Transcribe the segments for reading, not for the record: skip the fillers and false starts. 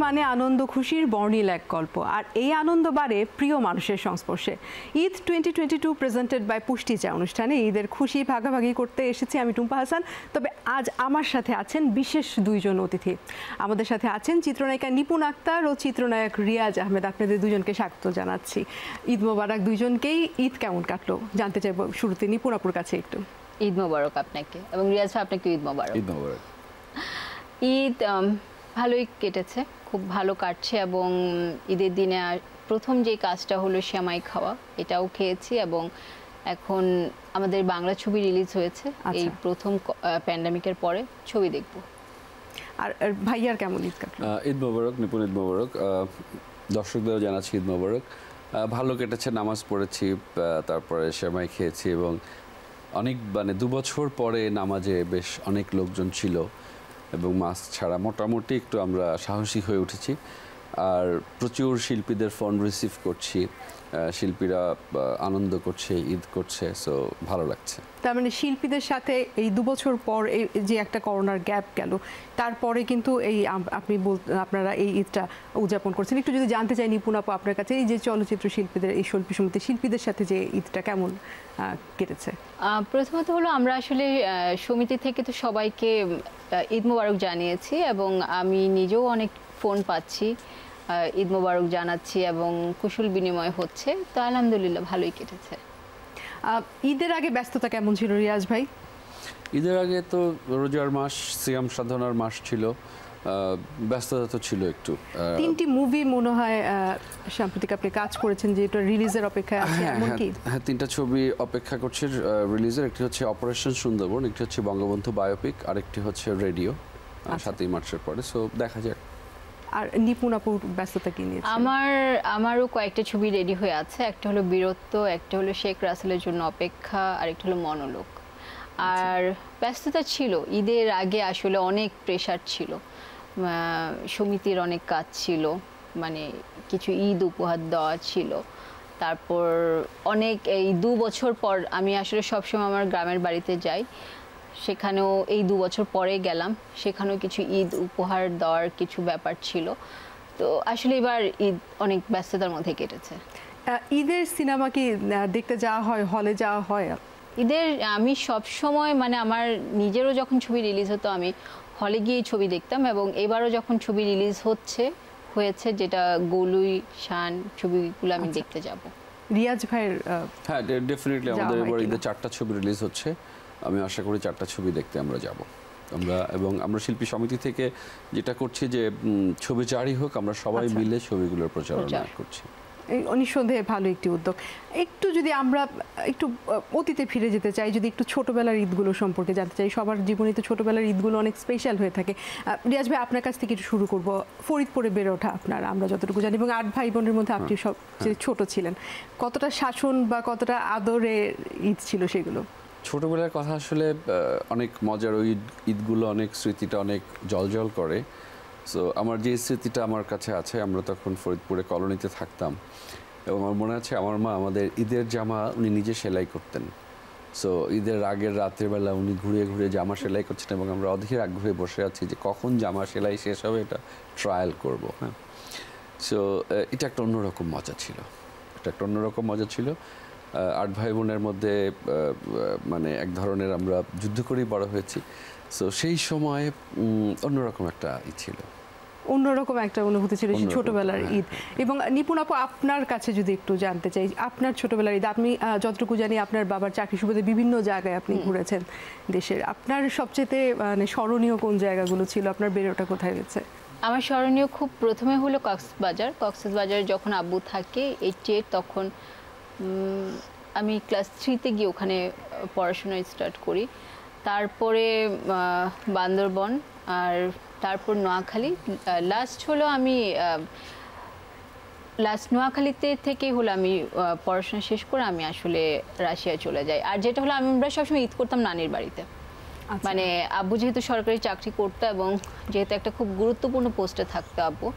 মানে আনন্দ খুশির বর্ণিল এক গল্প, আর এই আনন্দ বাড়ে প্রিয় মানুষের সংস্পর্শে। ঈদ 2022 প্রেজেন্টেড বাই পুষ্টি চা অনুষ্ঠানে ঈদের খুশি ভাগাভাগি করতে এসেছি আমি টুম্পা হাসান। তবে আজ আমার সাথে আছেন বিশেষ দুইজন অতিথি। আমাদের সাথে আছেন চিত্রনায়িকা নিপুণ আক্তার ও চিত্রনায়ক রিয়াজ আহমেদ। আপনাদের দুজনকে স্বাগত জানাচ্ছি। ঈদ মোবারক দুইজনকেই। ঈদ কেমন কাটলো জানতে চাইব শুরুতে নিপুণ আপুর কাছে একটু। ঈদ মোবারক আপনাকে, এবং রিয়াজ ভাই আপনাকে ঈদ মোবারক। ঈদ মোবারক। ঈদ ভালোই কেটেছে, খুব ভালো কাটছে, এবং ঈদের দিনে প্রথম যে কাজটা হলো সেমাই খাওয়া, এটাও খেয়েছি। এবং এখন আমাদের বাংলা ছবি রিলিজ হয়েছে, এই প্রথম প্যান্ডামিকের পরে ছবি দেখব। আর ভাইয়ার কেমন ঈদ কাটলো? ঈদ মোবারক নিপুণ, ঈদ মোবারক। দর্শকদের জানাচ্ছি ঈদ মোবারক। ভালো কেটেছে, নামাজ পড়েছি, তারপরে সেমাই খেয়েছি, এবং অনেক 2 বছর পরে নামাজে বেশ অনেক লোকজন ছিল এবং মাস্ক ছাড়া মোটামুটি একটু আমরা সাহসী হয়ে উঠেছি। আর প্রচুর শিল্পীদের ফোন রিসিভ করছি, শিল্পীরা আনন্দ করছে, ঈদ করছে, সো ভালো লাগছে। তার মানে শিল্পীদের সাথে এই 2 বছর পর এই যে একটা করোনার গ্যাপ গেল, তারপরে কিন্তু এই আপনারা এই ঈদটা উদযাপন করছেন। একটু যদি জানতে চাই নিপুণ আপু আপনার কাছে, এই যে চলচ্চিত্র শিল্পীদের, এই শিল্পী সমিতি শিল্পীদের সাথে যে ঈদটা কেমন কেটেছে? প্রথমত হলো আমরা আসলে সমিতি থেকে তো সবাইকে ঈদ মোবারক জানিয়েছি, এবং আমি নিজেও অনেক ফোন পাচ্ছি, ঈদ মোবারক জানাচ্ছি এবং কুশল বিনিময় হচ্ছে। তো আলহামদুলিল্লাহ ভালোই কেটেছে। ঈদের আগে ব্যস্ততা কেমন ছিল রিয়াজ ভাই? ঈদের আগে তো রোজার মাস, সিয়াম সাধনার মাস ছিল, ব্যস্ততা তো ছিল একটু। 3টি মুভি মনে হয় সাম্প্রতিক আপনি কাজ করেছেন, যে এটা রিলিজের অপেক্ষায় আছে এমন কি? হ্যাঁ, 3টা ছবি অপেক্ষা করছে রিলিজের। একটি হচ্ছে অপারেশন সুন্দরবন, একটি হচ্ছে বঙ্গবন্ধু বায়োপিক, আরেকটি হচ্ছে রেডিও 7ই মার্চের পরে। সো দেখা যাক। আর নিপুণ আপুর ব্যস্ততা কি নিয়ে? আমারও কয়েকটা ছবি রেডি হয়ে আছে। একটা হলো বীরত্ব, একটা হলো শেখ রাসেলের জন্য অপেক্ষা, আর একটা হলো মনোলোক। আর ব্যস্ততা ছিল ঈদের আগে, আসলে অনেক প্রেশার ছিল, সমিতির অনেক কাজ ছিল, মানে কিছু ঈদ উপহার দেওয়া ছিল। তারপর অনেক এই 2 বছর পর আমি আসলে সবসময় আমার গ্রামের বাড়িতে যাই, সেখানেও এই 2 বছর পরে গেলাম, সেখানেও কিছু ঈদ উপহার দেওয়ার কিছু ব্যাপার ছিল। তো আসলে এবার ঈদ অনেক ব্যস্ততার মধ্যে কেটেছে। ঈদের সিনেমা কি দেখতে যাওয়া হয়, হলে যাওয়া হয়? ঈদের আমি সব সময়, মানে আমার নিজেরও যখন ছবি রিলিজ হতো আমি হলে গিয়ে ছবি দেখতাম, এবং এবারও যখন ছবি রিলিজ হয়েছে যেটা গলুই শান, ছবিগুলো আমি দেখতে যাব। রিয়াজ ভাইয়ের? হ্যাঁ, ডেফিনেটলি আমাদের এবার ঈদের 4টা ছবি রিলিজ হচ্ছে। আমি আশা করি 4টা ছবি দেখতে আমরা যাব। আমরা শিল্পী সমিতি থেকে যেটা করছি যে ছবি জারি হোক, আমরা সবাই মিলে ছবিগুলোর প্রচারণা করছি। নিঃসন্দেহে ভালো একটি উদ্যোগ। একটু যদি আমরা একটু অতীতে ফিরে যেতে চাই, যদি একটু ছোটবেলার ঈদগুলো সম্পর্কে জানতে চাই। সবার জীবনে তো ছোটবেলার ঈদগুলো অনেক স্পেশাল হয়ে থাকে। রিয়াজ ভাই আপনার কাছ থেকে একটু শুরু করব। ফরিদপুরে বেড়ে ওঠা আপনার, আমরা যতটুকু জানি, এবং 8 ভাই বোনের মধ্যে আপনি সবচেয়ে ছোট ছিলেন। কতটা শাসন বা কতটা আদরে ঈদ ছিল সেগুলো? ছোটবেলার কথা আসলে অনেক মজার, ওই ঈদগুলো অনেক স্মৃতিটা অনেক জলজল করে। সো আমার যে স্মৃতিটা আমার কাছে আছে, আমরা তখন ফরিদপুরে কলোনিতে থাকতাম, এবং আমার মনে আছে আমার মা আমাদের ঈদের জামা উনি নিজে সেলাই করতেন। সো ঈদের আগের রাতের বেলা উনি ঘুরে ঘুরে জামা সেলাই করছেন, এবং আমরা অধীর আগ্রহে বসে আছি যে কখন জামা সেলাই শেষ হবে, এটা ট্রায়াল করব। হ্যাঁ, সো এটা একটা অন্যরকম মজা ছিল। 8 ভাই বোনের মধ্যে মানে এক ধরনের আমরা যুদ্ধ করেই বড় হয়েছি। সো সেই সময় অন্যরকম একটা ছিল, অন্যরকম একটা অনুভূতি ছিল সেই ছোটবেলার ঈদ। এবং নিপুণ আপু আপনার কাছে যদি একটু জানতে চাই, আপনার ছোটবেলার ঈদ, আপনি যতটুকু জানি আপনার বাবার চাকরি সুবাদে বিভিন্ন জায়গায় আপনি ঘুরেছেন দেশের। আপনার সবচেয়ে মানে স্মরণীয় কোন জায়গাগুলো ছিল? আপনার বেড়ে ওঠা কোথায় গেছে? আমার স্মরণীয় খুব প্রথমে হলো কক্সবাজার। যখন আব্বু থাকে 88, তখন আমি ক্লাস 3-তে গিয়ে ওখানে পড়াশোনা স্টার্ট করি। তারপরে বান্দরবন, আর তারপর নোয়াখালী। লাস্ট হলো আমি নোয়াখালীতে থেকে হলো আমি পড়াশোনা শেষ করে আমি আসলে রাশিয়ায় চলে যাই। আর যেটা হলো আমরা সবসময় ঈদ করতাম নানির বাড়িতে। মানে আব্বু যেহেতু সরকারি চাকরি করতো, এবং যেহেতু একটা খুব গুরুত্বপূর্ণ পোস্টে থাকতো আব্বু,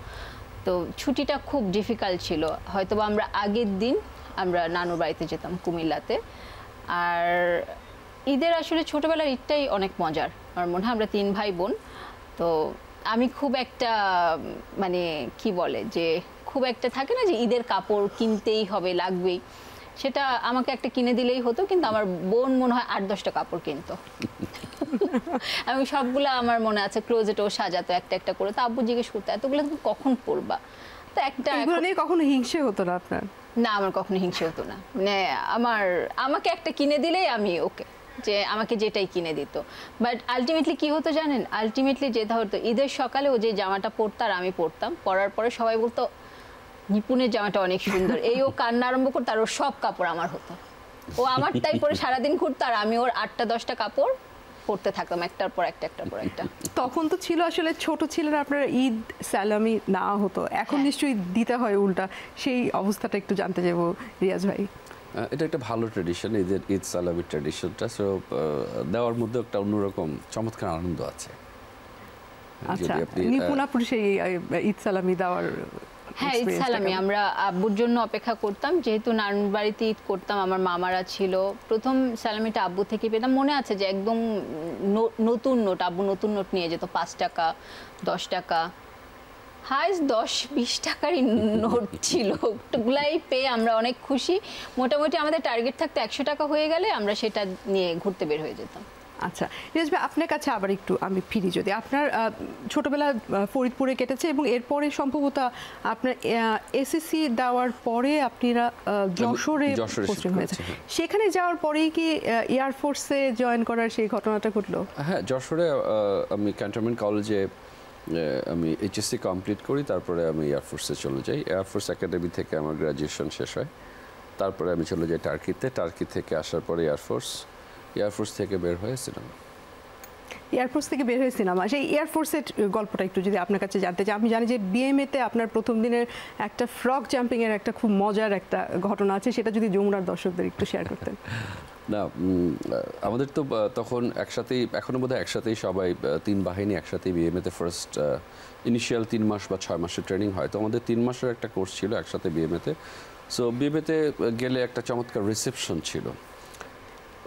তো ছুটিটা খুব ডিফিকাল্ট ছিল। হয়তোবা আমরা আগের দিন আমরা নানুর বাড়িতে যেতাম কুমিল্লাতে। আর ঈদের আসলে ছোটবেলার ঈদটাই অনেক মজার। আমার মনে হয় আমরা 3 ভাই বোন, তো আমি খুব একটা মানে কি বলে যে খুব একটা থাকে না যে ঈদের কাপড় কিনতেই হবে, লাগবেই, সেটা আমাকে একটা কিনে দিলেই হতো, কিন্তু আমার বোন মনে হয় 8-10টা কাপড় কিনতো। আমি সবগুলো আমার মনে আছে ক্লোজেটেও সাজাতো একটা একটা করে। তো আব্বু জিজ্ঞেস করতো এতগুলো তুমি কখন পরবা? তো একটা এগুলো নিয়ে কখনো হিংসে হতো না আপনার? না, আমার কখনো হিংসে হতো না, মানে আমাকে একটা কিনে দিলেই আমি ওকে, যে আমাকে যেটাই কিনে দিত। বাট আলটিমেটলি কি হতো জানেন, আলটিমেটলি যেটা হতো ঈদের সকালে ও যে জামাটা পরতো আর আমি পরতাম, পরার পরে সবাই বলতো নিপুণের জামাটা অনেক সুন্দর, এই ও কান্না আরম্ভ করতো আর ওর সব কাপড় আমার হতো। ও আমার তাই পরে সারাদিন ঘুরতো আর আমি ওর 8টা-10টা কাপড় পরতে থাকতাম, একটার পর একটা, একটার পর একটা। তখন তো ছিল আসলে ছোট ছিলেন আপনারা, ঈদ সালামি না হতো, এখন হ্যাঁ। নিশ্চয়ই দিতে হয় উল্টা, সেই অবস্থাটা একটু জানতে যাবো রিয়াজ ভাই। এটা একটা ভালো ট্রেডিশন, ঈদ সালামির ট্রেডিশনটা। সো দেওয়ার মধ্যে একটা অন্যরকম চমৎকার আনন্দ আছে। আচ্ছা, নিপুণা পুরুষে ঈদ সালামি দেওয়ার? হ্যাঁ, ঈদ সালামি আমরা আব্বুর জন্য অপেক্ষা করতাম, যেহেতু নানুর বাড়িতে ঈদ করতাম, আমার মামারা ছিল। প্রথম সালামিটা আব্বু থেকে পেতাম, মনে আছে যে একদম নতুন নোট, আব্বু নতুন নোট নিয়ে যেত, 5 টাকা 10 টাকা, হাইস্ট 10-20 টাকারই নোট ছিল। ওগুলাই পেয়ে আমরা অনেক খুশি। মোটামুটি আমাদের টার্গেট থাকতো 100 টাকা হয়ে গেলে আমরা সেটা নিয়ে ঘুরতে বের হয়ে যেতাম। আচ্ছা রিয়াজ ভাই, আপনার কাছে আবার একটু আমি ফিরি, যদি আপনার ছোটবেলা ফরিদপুরে কেটেছে এবং এরপরে সম্ভবত আপনার এসএসসি দেওয়ার পরে আপনারা যশোরে পোস্টিং হয়েছে, সেখানে যাওয়ার পরেই কি এয়ারফোর্সে জয়েন করার সেই ঘটনাটা ঘটলো? হ্যাঁ, যশোরে আমি ক্যান্টনমেন্ট কলেজে আমি এইচএসসি কমপ্লিট করি, তারপরে আমি এয়ারফোর্সে চলে যাই। এয়ারফোর্স একাডেমি থেকে আমার গ্র্যাজুয়েশন শেষ হয়, তারপরে আমি চলে যাই টার্কিতে। টার্কি থেকে আসার পরে এয়ারফোর্স থেকে বের হয়ে সিনেমা। এয়ারফোর্স থেকে বের হয়ে সিনেমা, সেই এয়ারফোর্সের গল্পটা একটু যদি আপনার কাছে জানতে চাই। আমি জানি যে বিএমএতে আপনার প্রথম দিনের একটা ফ্রক জাম্পিংয়ের একটা খুব মজার একটা ঘটনা আছে, সেটা যদি যমুনার দর্শকদের একটু শেয়ার করতেন। না, আমাদের তো তখন একসাথেই, এখনো বোধহয় একসাথেই সবাই 3 বাহিনী একসাথেই বিএমএতে ফার্স্ট ইনিশিয়াল 3 মাস বা 6 মাসের ট্রেনিং হয়। তো আমাদের 3 মাসের একটা কোর্স ছিল একসাথে বিএমএতে। সো বিএমএতে গেলে একটা চমৎকার রিসেপশন ছিল।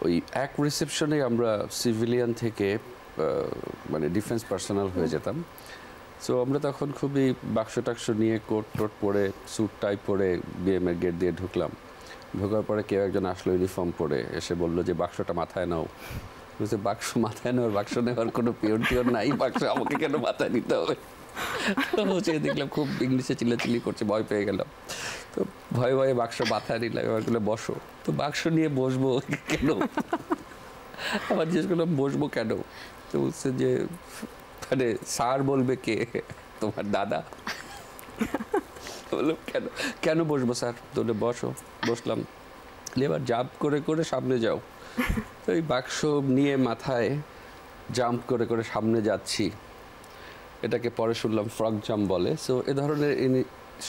ওই এক রিসেপশনে আমরা সিভিলিয়ান থেকে মানে ডিফেন্স পার্সোনাল হয়ে যেতাম। সো আমরা তখন খুবই বাক্স টাক্স নিয়ে কোট টোট পরে স্যুট টাই পরে বিএমএর গেট দিয়ে ঢুকলাম। ঢোকার পরে কেউ একজন আসলো ইউনিফর্ম পরে, এসে বললো যে বাক্সটা মাথায় নাও। বলছে বাক্স মাথায় নেওয়ার, বাক্স নেওয়ার কোনো পিওর টিওর নাই, বাক্স আমাকে কেন মাথায় নিতে হবে? তো দেখলাম খুব ইংলিশে চিল্লাচিল্লি করছে, ভয় পেয়ে গেলাম। তো ভয়ে বাক্স মাথায় নিলাম, এবার বলে বসো। তো বাক্স নিয়ে বসবো কেন? আবার জিজ্ঞেস করলাম বসবো কেন? তো বলছে যে মানে স্যার বলবে কে? তোমার দাদা। বললাম কেন বসবো স্যার? তো বসো। বসলাম। এবার জাম্প করে করে সামনে যাও। তো এই বাক্স নিয়ে মাথায় জাম্প করে করে সামনে যাচ্ছি, এটাকে পরে শুনলাম ফ্রক জাম্প বলে। সো এ ধরনের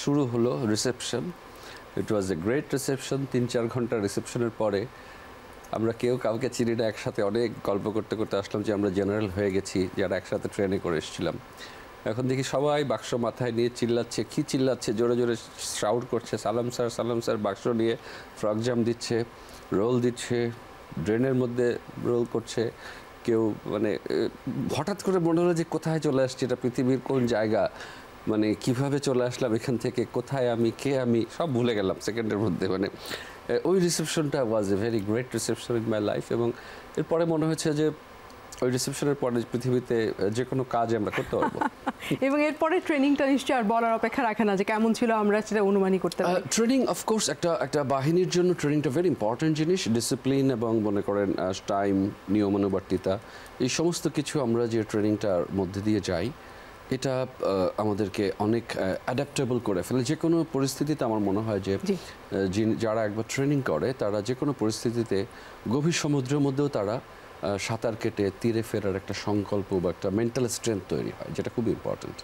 শুরু হলো reception. It was a great reception. 3-4 ঘন্টা রিসেপশনের পরে আমরা কেউ কাউকে চিনি না, একসাথে অনেক গল্প করতে করতে আসলাম যে আমরা জেনারেল হয়ে গেছি, যারা একসাথে ট্রেনে করে এসেছিলাম। এখন দেখি সবাই বাক্স মাথায় নিয়ে চিল্লাচ্ছে, কি চিল্লাচ্ছে, জোরে জোরে শাউট করছে, সালাম স্যার। বাক্স নিয়ে ফ্রক জাম্প দিচ্ছে, রোল দিচ্ছে, ড্রেনের মধ্যে রোল করছে। কেউ মানে হঠাৎ করে মনে হলো যে কোথায় চলে আসছে, এটা পৃথিবীর কোন জায়গা, মানে কিভাবে চলে আসলাম এখান থেকে, কোথায় আমি, কে আমি, সব ভুলে গেলাম সেকেন্ডের মধ্যে। মানে ওই রিসেপশনটা was a very great reception in my life. এবং এরপরে মনে হয়েছে যে ওই রিসেপশনের পরে পৃথিবীতে যে কোনো কাজ আমরা করতে পারবো। এবং এরপরে ট্রেনিংটা নিশ্চয়ই আর বলার অপেক্ষা রাখে না যে কেমন ছিল, আমরা সেটা অনুমানই করতে পারি। ট্রেনিং অফকোর্স একটা বাহিনীর জন্য ট্রেনিংটা ভেরি ইম্পর্টেন্ট জিনিস। ডিসিপ্লিন এবং মনে করেন টাইম, নিয়মানুবর্তিতা, এই সমস্ত কিছু আমরা যে ট্রেনিংটার মধ্যে দিয়ে যাই, এটা আমাদেরকে অনেক অ্যাডাপ্টেবল করে ফেলে যে কোনো পরিস্থিতিতে। আমার মনে হয় যে যারা একবার ট্রেনিং করে তারা যে কোনো পরিস্থিতিতে, গভীর সমুদ্রের মধ্যেও তারা সাঁতার কেটে তীরে ফেরার একটা সংকল্প বা একটা মেন্টাল স্ট্রেংথ তৈরি হয়, যেটা খুব ইম্পর্টেন্ট।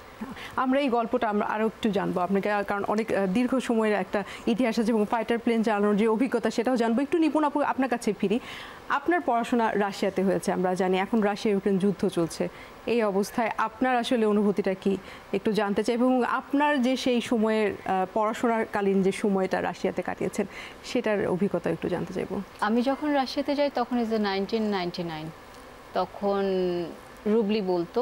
আমরা এই গল্পটা আমরা আরও একটু জানবো আপনাকে, কারণ অনেক দীর্ঘ সময়ের একটা ইতিহাস আছে এবং ফাইটার প্লেন চালানোর যে অভিজ্ঞতা সেটাও জানবো। একটু নিপুণ আপু, আপনার কাছে ফিরি। আপনার পড়াশোনা রাশিয়াতে হয়েছে, আমরা জানি এখন রাশিয়া ইউক্রেন যুদ্ধ চলছে। এই অবস্থায় আপনার আসলে অনুভূতিটা কি একটু জানতে চাই, এবং আপনার যে সেই সময়ের পড়াশোনাকালীন যে সময়টা রাশিয়াতে কাটিয়েছেন সেটার অভিজ্ঞতা একটু জানতে চাইবো। আমি যখন রাশিয়াতে যাই তখন ইজ 1999। তখন রুবলি বলতো।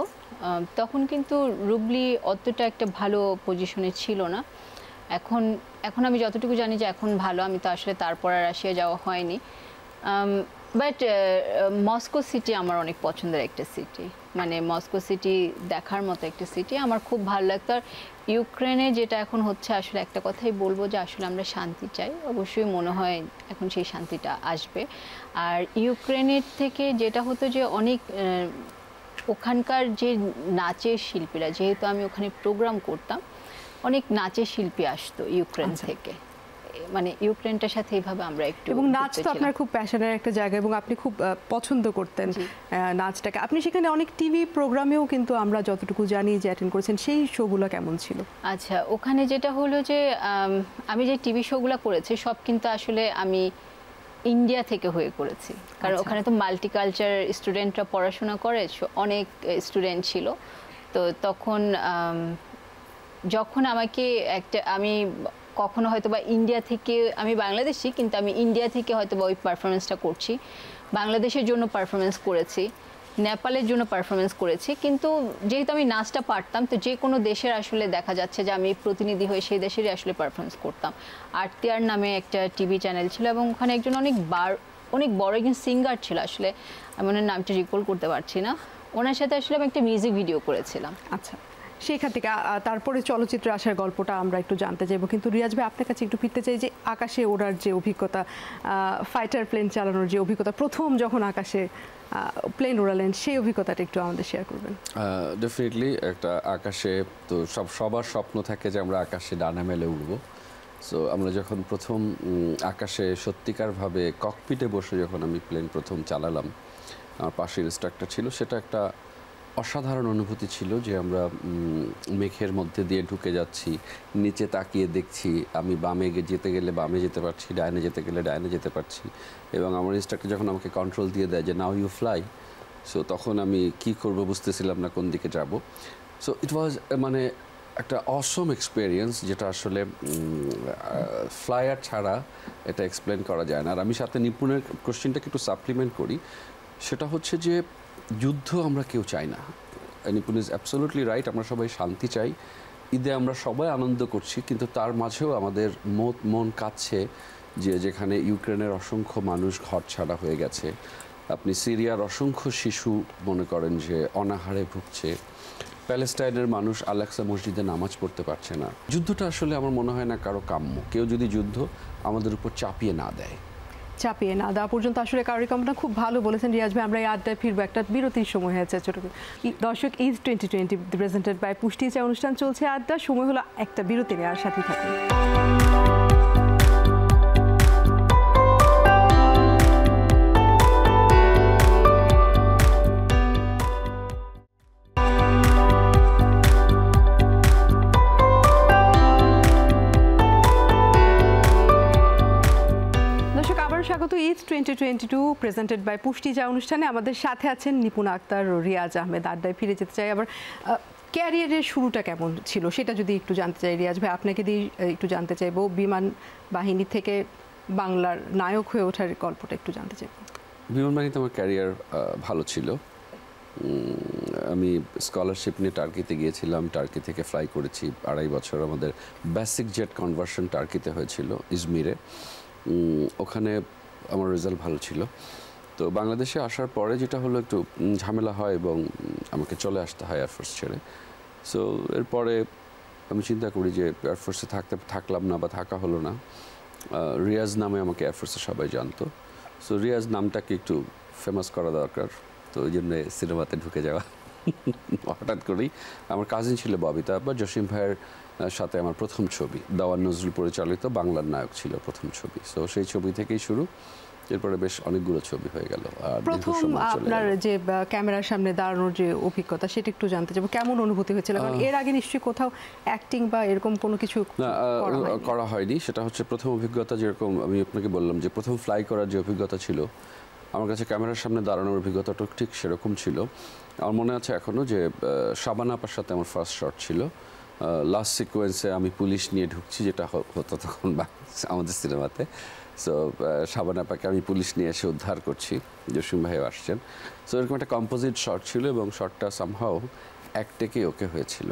তখন কিন্তু রুবলি অতটা একটা ভালো পজিশনে ছিল না। এখন এখন আমি যতটুকু জানি যে এখন ভালো, আমি তো আসলে তারপর আর রাশিয়া যাওয়া হয়নি। বাট মস্কো সিটি আমার অনেক পছন্দের একটা সিটি, মানে মস্কো সিটি দেখার মতো একটা সিটি, আমার খুব ভালো লাগতো। আর ইউক্রেনে যেটা এখন হচ্ছে, আসলে একটা কথাই বলবো যে আসলে আমরা শান্তি চাই, অবশ্যই মনে হয় এখন সেই শান্তিটা আসবে। আর ইউক্রেনের থেকে যেটা হতো যে অনেক ওখানকার যে নাচের শিল্পীরা, যেহেতু আমি ওখানে প্রোগ্রাম করতাম, অনেক নাচের শিল্পী আসতো ইউক্রেন থেকে, মানে ইউক্রেনটার সাথে এইভাবে আমরা একটু, এবং নাচ তো আপনার খুব প্যাশনের একটা জায়গা এবং আপনি খুব পছন্দ করতেন নাচটাকে। আপনি সেখানে অনেক টিভি প্রোগ্রামেও কিন্তু আমরা যতটুকু জানি যে অ্যাটেন্ড করেছেন, সেই শোগুলো কেমন ছিল? আচ্ছা, ওখানে যেটা হলো যে আমি যে টিভি শোগুলো করেছি সব কিন্তু আসলে আমি ইন্ডিয়া থেকে হয়ে করেছি, কারণ ওখানে তো মাল্টিকালচার স্টুডেন্টরা পড়াশোনা করে, অনেক স্টুডেন্ট ছিল। তো তখন যখন আমাকে আমি কখনো হয়তো বা ইন্ডিয়া থেকে, আমি বাংলাদেশি কিন্তু আমি ইন্ডিয়া থেকে হয়তো বা ওই পারফরমেন্সটা করছি, বাংলাদেশের জন্য পারফরমেন্স করেছি, নেপালের জন্য পারফরমেন্স করেছি, কিন্তু যেহেতু আমি নাচটা পারতাম, তো যে কোনো দেশের আসলে দেখা যাচ্ছে যে আমি প্রতিনিধি হয়ে সেই দেশেরই আসলে পারফরমেন্স করতাম। আরটিআর নামে একটা টিভি চ্যানেল ছিল এবং ওখানে একজন অনেক বড় একজন সিঙ্গার ছিল, আসলে আমি ওনার নামটা রিকল করতে পারছি না, ওনার সাথে আসলে আমি একটা মিউজিক ভিডিও করেছিলাম। আচ্ছা, সেখান থেকে তারপরে চলচ্চিত্রে আসার গল্পটা আমরা একটু জানতে চাইবো, কিন্তু রিয়াজ ভাই আপনার কাছে একটু ফিরতে চাই যে আকাশে ওড়ার যে অভিজ্ঞতা, ফাইটার প্লেন চালানোর যে অভিজ্ঞতা, প্রথম যখন আকাশে প্লেন উড়ালেন, সেই অভিজ্ঞতাটা একটু আমাদের শেয়ার করবেন। ডেফিনেটলি একটা আকাশে তো সবার স্বপ্ন থাকে যে আমরা আকাশে ডানা মেলে উড়বো। সো আমরা যখন প্রথম আকাশে সত্যিকারভাবে ককপিটে বসে যখন আমি প্লেন প্রথম চালালাম, আমার পাশের ইনস্ট্রাক্টর ছিল, সেটা একটা অসাধারণ অনুভূতি ছিল যে আমরা মেঘের মধ্যে দিয়ে ঢুকে যাচ্ছি, নিচে তাকিয়ে দেখছি, আমি বামে যেতে গেলে বামে যেতে পারছি, ডাইনে যেতে গেলে ডাইনে যেতে পারছি, এবং আমার ইনস্ট্রাক্টর যখন আমাকে কন্ট্রোল দিয়ে দেয় যে নাও ইউ ফ্লাই, সো তখন আমি কি করব বুঝতেছিলাম না কোন দিকে যাব। সো ইট ওয়াজ মানে একটা অসম এক্সপিরিয়েন্স, যেটা আসলে ফ্লায়ার ছাড়া এটা এক্সপ্লেন করা যায় না। আর আমি সাথে নিপুণের কোশ্চেনটাকে একটু সাপ্লিমেন্ট করি, সেটা হচ্ছে যে যুদ্ধ আমরা কেউ চাই না। নিপুণ ইজ অ্যাবসলিউটলি রাইট, আমরা সবাই শান্তি চাই, ঈদে আমরা সবাই আনন্দ করছি, কিন্তু তার মাঝেও আমাদের মন কাঁদছে যে যেখানে ইউক্রেনের অসংখ্য মানুষ ঘর ছাড়া হয়ে গেছে, আপনি সিরিয়ার অসংখ্য শিশু মনে করেন যে অনাহারে ভুগছে, প্যালেস্টাইনের মানুষ আল-আকসা মসজিদে নামাজ পড়তে পারছে না। যুদ্ধটা আসলে আমার মনে হয় না কারো কাম্য, কেউ যদি যুদ্ধ আমাদের উপর চাপিয়ে না দেয়, চাপিয়ে না দেওয়া পর্যন্ত আসলে কারোর কামনা। খুব ভালো বলেছেন রিয়াজ ভাই। আমরা এই আড্ডায় ফিরবো, একটা বিরতির সময় হয়েছে ছোট দর্শক। ঈদ 2020 প্রেজেন্টেড বাই পুষ্টি চা অনুষ্ঠান চলছে, আড্ডা সময় হলো একটা বিরতি নেওয়ার, সাথে থাকুন। স্বাগত ঈদ 2022 প্রেজেন্টেড বাই পুষ্টি চা অনুষ্ঠানে। আমাদের সাথে আছেন নিপুণ আক্তার ও রিয়াজ আহমেদ। আড্ডায় ফিরে যেতে চাই। আবার ক্যারিয়ারের শুরুটা কেমন ছিল সেটা যদি একটু জানতে চাই রিয়াজ ভাই, আপনাকে দিয়ে একটু জানতে চাইবো। বিমান বাহিনী থেকে বাংলার নায়ক হয়ে ওঠার গল্পটা একটু জানতে চাইবো। বিমান বাহিনীতে আমার ক্যারিয়ার ভালো ছিল। আমি স্কলারশিপ নিয়ে টার্কিতে গিয়েছিলাম, টার্কি থেকে ফ্লাই করেছি 2.5 বছর। আমাদের বেসিক জেট কনভার্সন টার্কিতে হয়েছিল ইজমিরে, ওখানে আমার রেজাল্ট ভালো ছিল। তো বাংলাদেশে আসার পরে যেটা হলো একটু ঝামেলা হয় এবং আমাকে চলে আসতে হয় এয়ারফোর্স ছেড়ে। সো এরপরে আমি চিন্তা করি যে এয়ারফোর্সে থাকলাম না বা থাকা হলো না। রিয়াজ নামে আমাকে এয়ারফোর্সে সবাই জানতো। সো রিয়াজ নামটাকে একটু ফেমাস করা দরকার, তো ওই জন্য সিনেমাতে ঢুকে যাওয়া। হঠাৎ করেই আমার কাজিন ছিল ববিতা বা জসিম ভাইয়ের সাথে আমার প্রথম ছবি, দেওয়ান নজরুল পরিচালিত বাংলার নায়ক ছিল প্রথম ছবি। সো সেই ছবি থেকেই শুরু, এরপরে বেশ অনেকগুলো ছবি হয়ে গেল। আর প্রথম আপনার যে ক্যামেরার সামনে দাঁড়ানোর যে অভিজ্ঞতা সেটা একটু জানতে চাইবো, কেমন অনুভূতি হয়েছিল? কারণ এর আগে নিশ্চয়ই কোথাও অ্যাক্টিং বা এরকম কোনো কিছু করা হয়নি। সেটা হচ্ছে প্রথম অভিজ্ঞতা। যেরকম আমি আপনাকে বললাম যে প্রথম ফ্লাই করার যে অভিজ্ঞতা ছিল, আমার কাছে ক্যামেরার সামনে দাঁড়ানোর অভিজ্ঞতাটা ঠিক সেরকম ছিল। আমার মনে আছে এখনও যে শাবানা আপার সাথে আমার ফার্স্ট শট ছিল। লাস্ট সিকোয়েন্সে আমি পুলিশ নিয়ে ঢুকছি, যেটা হতো তখন আমাদের সিনেমাতে। সো শাবানা আপাকে আমি পুলিশ নিয়ে এসে উদ্ধার করছি, জসিম ভাইও আসছেন। সো এরকম একটা কম্পোজিট শট ছিল এবং শটটা সামহাও এক টেকেই ওকে হয়েছিল।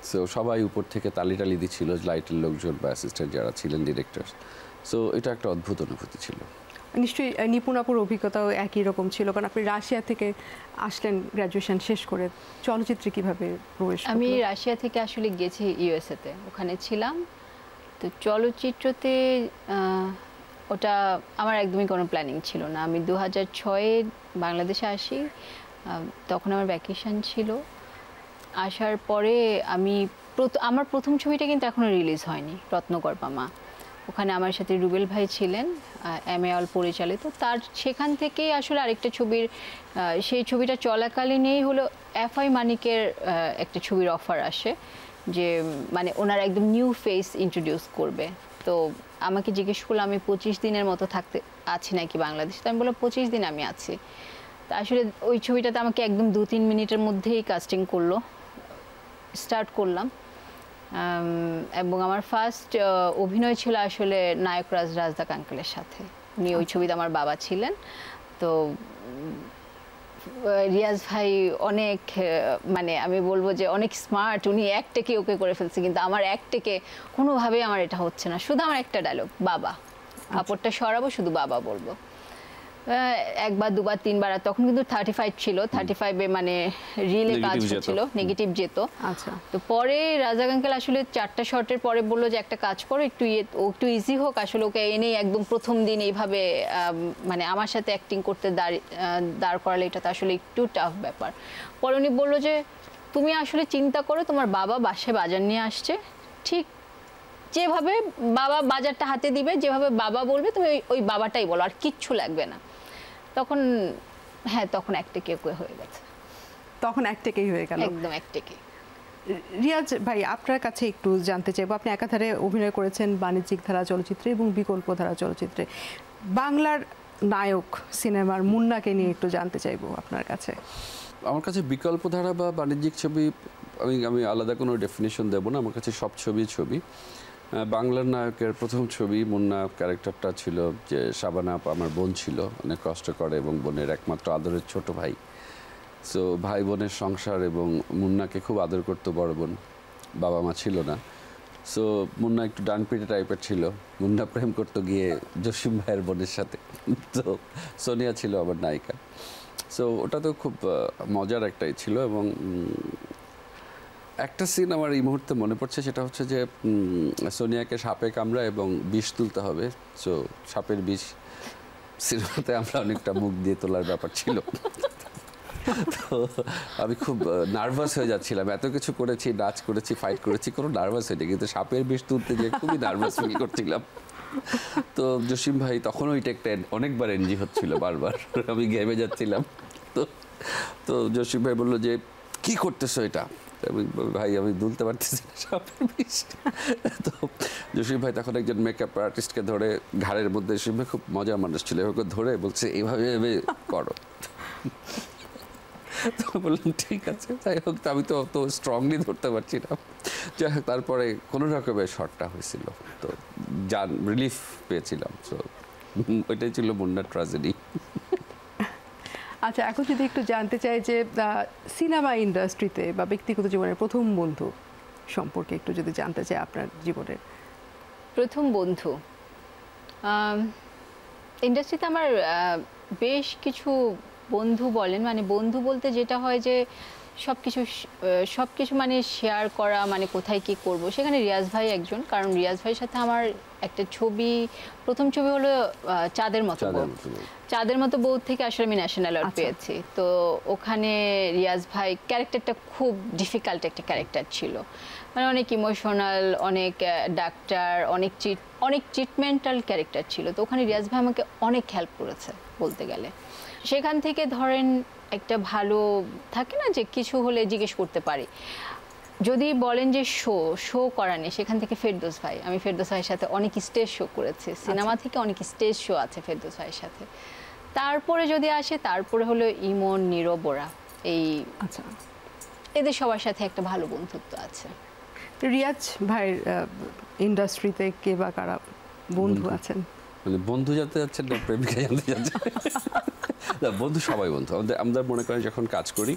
সো সবাই উপর থেকে তালি দিচ্ছিল, লাইটের লোকজন বা অ্যাসিস্ট্যান্ট যারা ছিলেন, ডিরেক্টর। সো এটা একটা অদ্ভুত অনুভূতি ছিল। নিশ্চয়ই নিপুণাপুর অভিজ্ঞতাও একই রকম ছিল, কারণ আপনি রাশিয়া থেকে আসলেন গ্র্যাজুয়েশন শেষ করে, চলচ্চিত্রে কিভাবে প্রবেশ? আমি রাশিয়া থেকে আসলে গেছি ইউএসএতে, ওখানে ছিলাম। তো চলচ্চিত্রতে ওটা আমার একদমই কোনো প্ল্যানিং ছিল না। আমি 2006-এ বাংলাদেশে আসি, তখন আমার ভ্যাকেশন ছিল। আসার পরে আমার প্রথম ছবিটা কিন্তু এখনো রিলিজ হয়নি, রত্নগর্ভা মা। ওখানে আমার সাথে রুবেল ভাই ছিলেন, এমএল পরিচালিত। সেখান থেকেই আসলে আরেকটা ছবির, সেই ছবিটা চলাকালীনই হলো এফআই মানিকের একটা ছবির অফার আসে, যে মানে ওনার একদম নিউ ফেস ইন্ট্রোডিউস করবে। তো আমাকে জিজ্ঞেস করলো আমি 25 দিনের মতো থাকতে আছি নাকি বাংলাদেশে। তো আমি বললাম 25 দিন আমি আছি। তা আসলে ওই ছবিটাতে আমাকে একদম 2-3 মিনিটের মধ্যেই কাস্টিং করলো, স্টার্ট করলাম। এবং আমার ফার্স্ট অভিনয় ছিল আসলে নায়করাজ রাজদাক আঙ্কেলের সাথে। উনি ওই ছবিতে আমার বাবা ছিলেন। তো রিয়াজ ভাই অনেক, মানে আমি বলবো যে অনেক স্মার্ট, উনি এক টেকে ওকে করে ফেলছে, কিন্তু আমার এক টেকে কোনোভাবেই আমার এটা হচ্ছে না। শুধু আমার একটা ডায়লগ, বাবা, কাপড়টা সরাবো, শুধু বাবা বলবো। একবার দুবার তিনবার, তখন কিন্তু 35 ছিল, 35-এ মানে রিলে কাজ হচ্ছিল, নেগেটিভ যেত। আচ্ছা। তো পরে রাজা আঙ্কেল আসলে 4টা শটের পরে বললো যে একটা কাজ করো, একটু ইজি হোক। আসলে ওকে এনেই একদম প্রথম দিন এইভাবে মানে আমার সাথে অ্যাক্টিং করতে দাঁড় করালে এটা তো আসলে একটু টাফ ব্যাপার। পরে উনি বললো যে তুমি আসলে চিন্তা করো, তোমার বাবা বাসায় বাজার নিয়ে আসছে, ঠিক যেভাবে বাবা বাজারটা হাতে দিবে, যেভাবে বাবা বলবে তুমি ওই বাবাটাই বলো, আর কিচ্ছু লাগবে না। তখন তখন এক টেকে হয়ে গেছে, তখন এক টেকেই হয়ে গেল, একদম এক টেকে। রিয়াজ ভাই, আপনার কাছে একটু জানতে চাইবো, আপনি একাধারে অভিনয় করেছেন বাণিজ্যিক ধারা চলচ্চিত্রে এবং বিকল্প ধারা চলচ্চিত্রে। বাংলার নায়ক সিনেমার মুন্নাকে নিয়ে একটু জানতে চাইবো আপনার কাছে। আমার কাছে বিকল্প ধারা বা বাণিজ্যিক ছবি আমি আলাদা কোনো ডেফিনেশন দেবো না। আমার কাছে সব ছবি। বাংলার নায়কের প্রথম ছবি মুন্না ক্যারেক্টারটা ছিল যে শাবানা আপা আমার বোন ছিল, অনেক কষ্ট করে এবং বোনের একমাত্র আদরের ছোট ভাই। সো ভাই বোনের সংসার, এবং মুন্নাকে খুব আদর করতো বড় বোন, বাবা মা ছিল না। সো মুন্না একটু ডানপিটে টাইপের ছিল। মুন্না প্রেম করতো গিয়ে জসিম ভাইয়ের বোনের সাথে। তো সোনিয়া ছিল আমার নায়িকা। সো ওটা তো খুব মজার একটাই ছিল। এবং একটা সিন আমার এই মুহূর্তে মনে পড়ছে, সেটা হচ্ছে যে সোনিয়াকে সাপে কামড়া এবং বিষ তুলতে হবে। সো সাপের বিষ সিনেমাতে আমরা অনেকটা মুখ দিয়ে তোলার ব্যাপার ছিল। তো আমি খুব নার্ভাস হয়ে যাচ্ছিলাম, এত কিছু করেছি, নাচ করেছি, ফাইট করেছি, কোনো নার্ভাস হয়নি, কিন্তু সাপের বিষ তুলতে গিয়ে খুবই নার্ভাস ফিল করছিলাম। তো জসিম ভাই তখন ওই টেকটা অনেকবার এনজি হচ্ছিল, বারবার আমি ঘেমে যাচ্ছিলাম। তো জসিম ভাই বললো যে কি করতেছো এটা? ভাই আমি দুলতে পারতেছি না সাপের বিষ। তো জসিম ভাই তখন একজন মেকআপ আর্টিস্টকে ধরে ঘাড়ের মধ্যে, জসিম ভাই খুব মজার মানুষ ছিল, ওকে ধরে বলছে এইভাবে করো। তো বললাম ঠিক আছে। যাই হোক, আমি তো অত স্ট্রংলি ধরতে পারছি না। যাই হোক, তারপরে কোনো রকমের শটটা হয়েছিল, তো জান রিলিফ পেয়েছিলাম। তো ওইটাই ছিল মুন্নার ট্র্যাজেডি। আচ্ছা, এখন যদি একটু জানতে চাই যে সিনেমা ইন্ডাস্ট্রিতে বা ব্যক্তিগত জীবনের প্রথম বন্ধু সম্পর্কে একটু যদি জানতে চাই আপনার জীবনের। প্রথম বন্ধু ইন্ডাস্ট্রিতে আমার বেশ কিছু বন্ধু বলেন, মানে বন্ধু বলতে যেটা হয় যে সব কিছু মানে শেয়ার করা, মানে কোথায় কি করব, সেখানে রিয়াজ ভাই একজন। কারণ রিয়াজ ভাইয়ের সাথে আমার একটা প্রথম ছবি হলো চাঁদের মতো বউ থেকে আসলে আমি ন্যাশনাল অ্যাওয়ার্ড পেয়েছি। তো ওখানে রিয়াজ ভাই ক্যারেক্টারটা খুব ডিফিকাল্ট একটা ক্যারেক্টার ছিল, মানে অনেক ইমোশনাল, অনেক ডাক্তার, অনেক ট্রিটমেন্টাল ক্যারেক্টার ছিল। তো ওখানে রিয়াজ ভাই আমাকে অনেক হেল্প করেছে বলতে গেলে। সেখান থেকে ধরেন একটা ভালো থাকে না যে কিছু হলে জিজ্ঞেস করতে পারি। যদি বলেন যে শো করা নেই, সেখান থেকে ফেরদৌস ভাই, আমি ফেরদৌস ভাইয়ের সাথে অনেক স্টেজ শো করেছি, সিনেমা থেকে অনেক স্টেজ শো আছে ফেরদৌস ভাইয়ের সাথে। তারপরে যদি আসে, তারপরে হলো ইমন, নীরব, ওরা এই এদের সবার সাথে একটা ভালো বন্ধুত্ব আছে। রিয়াজ ভাইয়ের ইন্ডাস্ট্রিতে কে বা কারা বন্ধু আছেন? মানে বন্ধু জানতে যাচ্ছেন না প্রেমিকা জানতে যাচ্ছেন? বন্ধু সবাই বন্ধু। আমরা মনে করেন যখন কাজ করি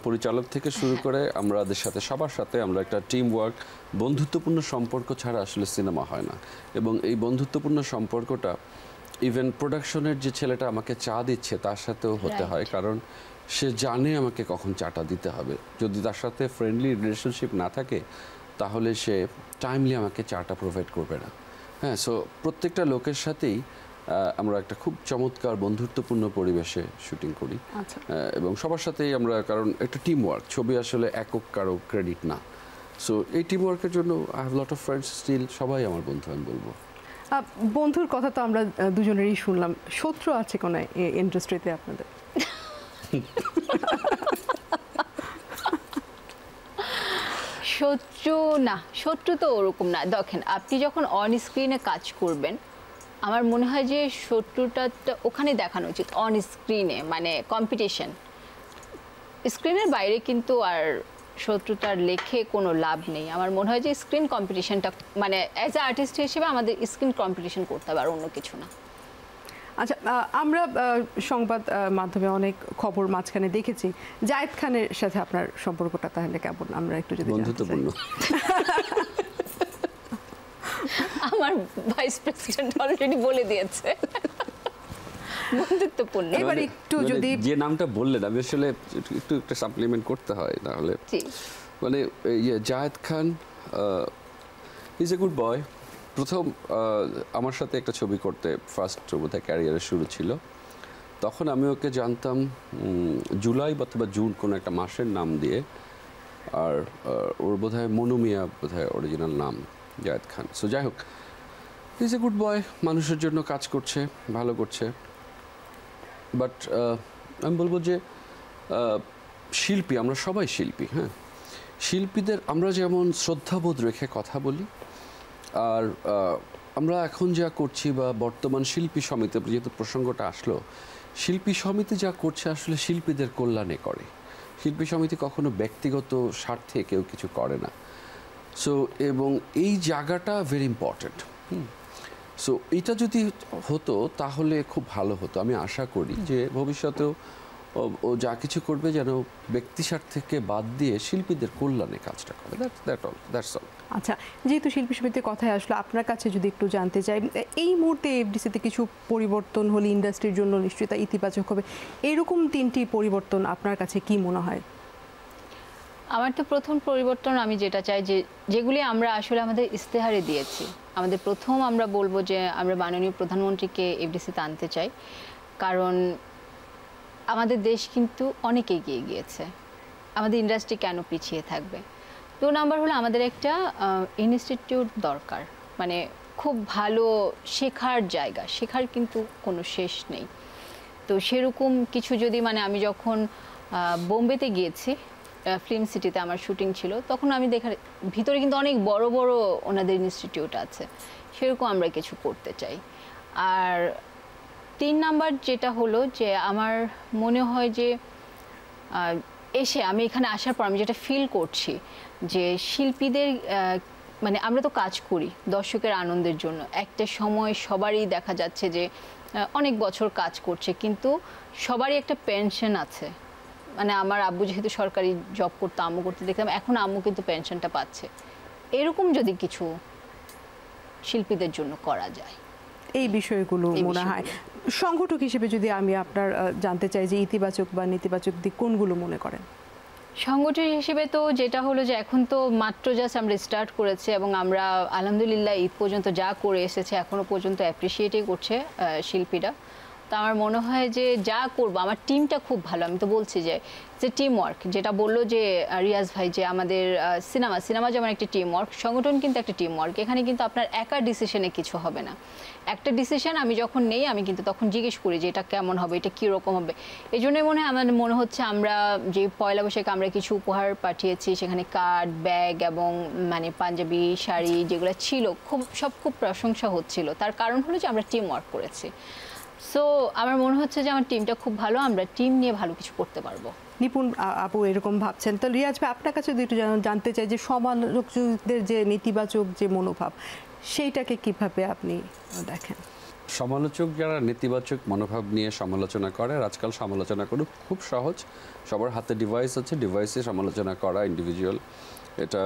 পরিচালক থেকে শুরু করে আমাদের সাথে সবার সাথে আমরা একটা টিম ওয়ার্ক, বন্ধুত্বপূর্ণ সম্পর্ক ছাড়া আসলে সিনেমা হয় না। এবং এই বন্ধুত্বপূর্ণ সম্পর্কটা ইভেন প্রোডাকশনের যে ছেলেটা আমাকে চা দিচ্ছে তার সাথেও হতে হয়, কারণ সে জানে আমাকে কখন চাটা দিতে হবে। যদি তার সাথে ফ্রেন্ডলি রিলেশনশিপ না থাকে তাহলে সে টাইমলি আমাকে চাটা প্রোভাইড করবে না। হ্যাঁ, সো প্রত্যেকটা লোকের সাথেই আমরা একটা খুব চমৎকার বন্ধুত্বপূর্ণ পরিবেশে শুটিং করি এবং সবার সাথেই আমরা, কারণ একটা টিম ওয়ার্ক, ছবি আসলে একক কারো ক্রেডিট না। সো এই টিম ওয়ার্কের জন্য I have lot of friends still, সবাই আমার বন্ধু আমি বলবো। বন্ধুর কথা তো আমরা দুজনেরই শুনলাম, শত্রু আছে কোনো ইন্ডাস্ট্রিতে আপনাদের? শত্রু তো ওরকম না। দেখেন, আপনি যখন অন স্ক্রিনে কাজ করবেন, আমার মনে হয় যে শত্রুটা ওখানে দেখানো উচিত, অন স্ক্রিনে, মানে কম্পিটিশন। স্ক্রিনের বাইরে কিন্তু আর শত্রুতার লেখে কোনো লাভ নেই। আমার মনে হয় যে স্ক্রিন কম্পিটিশনটা, মানে অ্যাজ এ আর্টিস্ট হিসেবে আমাদের স্ক্রিন কম্পিটিশন করতে হবে, আর অন্য কিছু না। আচ্ছা, আমরা সংবাদ মাধ্যমে অনেক খবর মাঝখানে দেখেছি, জায়েদ খানের সাথে আপনার সম্পর্কটা তাহলে কেমন? আমরা একটু যদি বন্ধুত্বপূর্ণ। আমার ভাইস প্রেসিডেন্ট অলরেডি বলে দিয়েছে বন্ধুত্বপূর্ণ। এবার একটু যদি যে নামটা বললেন আমি আসলে একটু একটা সাপ্লিমেন্ট করতে হয়, না হলে মানে Zayed Khan is a good boy. প্রথম আমার সাথে একটা ছবি করতে ফার্স্ট বোধহয় ক্যারিয়ারের শুরু ছিল, তখন আমি ওকে জানতাম জুলাই অথবা জুন কোনো একটা মাসের নাম দিয়ে, আর ওর বোধহয় মনুমিয়া বোধহয় অরিজিনাল নাম, জায়েদ খান। সো যাই হোক, ইজ এ গুড বয়, মানুষের জন্য কাজ করছে, ভালো করছে। বাট আমি বলবো যে শিল্পী, আমরা সবাই শিল্পী। হ্যাঁ, শিল্পীদের আমরা যেমন শ্রদ্ধাবোধ রেখে কথা বলি, আর আমরা এখন যা করছি বা বর্তমান শিল্পী সমিতি, যেহেতু প্রসঙ্গটা আসলো, শিল্পী সমিতি যা করছে আসলে শিল্পীদের কল্যাণে করে। শিল্পী সমিতি কখনো ব্যক্তিগত স্বার্থে কেউ কিছু করে না। সো এবং এই জায়গাটা ভেরি ইম্পর্ট্যান্ট। সো এটা যদি হতো তাহলে খুব ভালো হতো। আমি আশা করি যে ভবিষ্যতেও ও যা কিছু করবে যেন ব্যক্তি স্বার্থকে বাদ দিয়ে শিল্পীদের কল্যাণে কাজটা করে। That's all. আচ্ছা, যেহেতু শিল্পী সমিতির কথায় আসলে আপনার কাছে যদি একটু জানতে চাই, এই মুহূর্তে এফডিসিতে কিছু পরিবর্তন হলে ইন্ডাস্ট্রির জন্য নিশ্চয়ই তা ইতিবাচক হবে। এরকম তিনটি পরিবর্তন আপনার কাছে কি মনে হয়? আমার তো প্রথম পরিবর্তন আমি যেটা চাই, যেগুলি আমরা আসলে আমাদের ইস্তেহারে দিয়েছি, আমাদের প্রথম আমরা বলবো যে আমরা মাননীয় প্রধানমন্ত্রীকে এফডিসিতে আনতে চাই, কারণ আমাদের দেশ কিন্তু অনেক এগিয়ে গিয়েছে। আমাদের ইন্ডাস্ট্রি কেন পিছিয়ে থাকবে? 2 নাম্বার হলো আমাদের একটা ইনস্টিটিউট দরকার, মানে খুব ভালো শেখার জায়গা, শেখার কিন্তু কোনো শেষ নেই। তো সেরকম কিছু যদি, মানে আমি যখন বোম্বেতে গিয়েছি, ফিল্ম সিটিতে আমার শুটিং ছিল, তখন আমি দেখার ভিতরে কিন্তু অনেক বড় বড় ওনাদের ইনস্টিটিউট আছে, সেরকম আমরা কিছু করতে চাই। আর 3 নাম্বার যেটা হলো যে আমার মনে হয় যে আমি এখানে আসার পর আমি যেটা ফিল করছি যে শিল্পীদের, মানে আমরা তো কাজ করি দর্শকের আনন্দের জন্য, একটা সময় সবারই দেখা যাচ্ছে যে অনেক বছর কাজ করছে, কিন্তু সবারই একটা পেনশন আছে। মানে আমার আব্বু যেহেতু সরকারি জব করতো, আম্মু করতে দেখতাম, এখন আম্মু কিন্তু পেনশনটা পাচ্ছে। এরকম যদি কিছু শিল্পীদের জন্য করা যায়, এই বিষয়গুলো মনে হয় সংগঠক হিসেবে যদি আমি আপনার জানতে চাই যে ইতিবাচক বা নেতিবাচক দিক কোনগুলো মনে করেন? সংগঠন হিসেবে তো যেটা হলো যে এখন তো মাত্র জাস্ট আমরা স্টার্ট করেছি, এবং আমরা আলহামদুলিল্লাহ ঈদ পর্যন্ত যা করে এসেছে এখনো পর্যন্ত অ্যাপ্রিসিয়েটই করছে শিল্পীরা। তো আমার মনে হয় যে যা করবো, আমার টিমটা খুব ভালো। আমি তো বলছি যে টিম ওয়ার্ক, যেটা বললো যে রিয়াজ ভাই, যে আমাদের সিনেমা যেমন একটা টিম ওয়ার্ক, সংগঠন কিন্তু একটা টিম ওয়ার্ক। এখানে কিন্তু আপনার একা ডিসিশনে কিছু হবে না। একটা ডিসিশন আমি যখন নেই, আমি কিন্তু তখন জিজ্ঞেস করি যে এটা কেমন হবে, এটা কীরকম হবে। এই জন্যই আমার মনে হচ্ছে আমরা যে পয়লা বৈশাখে আমরা কিছু উপহার পাঠিয়েছি, সেখানে কার্ড, ব্যাগ এবং মানে পাঞ্জাবি, শাড়ি যেগুলো ছিল, খুব প্রশংসা হচ্ছিল। তার কারণ হলো যে আমরা টিম ওয়ার্ক করেছি। সো আমার মনে হচ্ছে যে আমার টিমটা খুব ভালো, আমরা টিম নিয়ে ভালো কিছু করতে পারবো। নিপুণ আপু এরকম ভাবছেন, তো রিয়াজ ভাই আপনার কাছে যদি একটু জানতে চাই যে সমালোচকদের যে নেতিবাচক যে মনোভাব সেইটাকে কিভাবে আপনি দেখেন? সমালোচক যারা নেতিবাচক মনোভাব নিয়ে সমালোচনা করে, আর আজকাল সমালোচনা করুক খুব সহজ, সবার হাতে ডিভাইস আছে, ডিভাইসে সমালোচনা করা ইন্ডিভিজুয়াল, এটা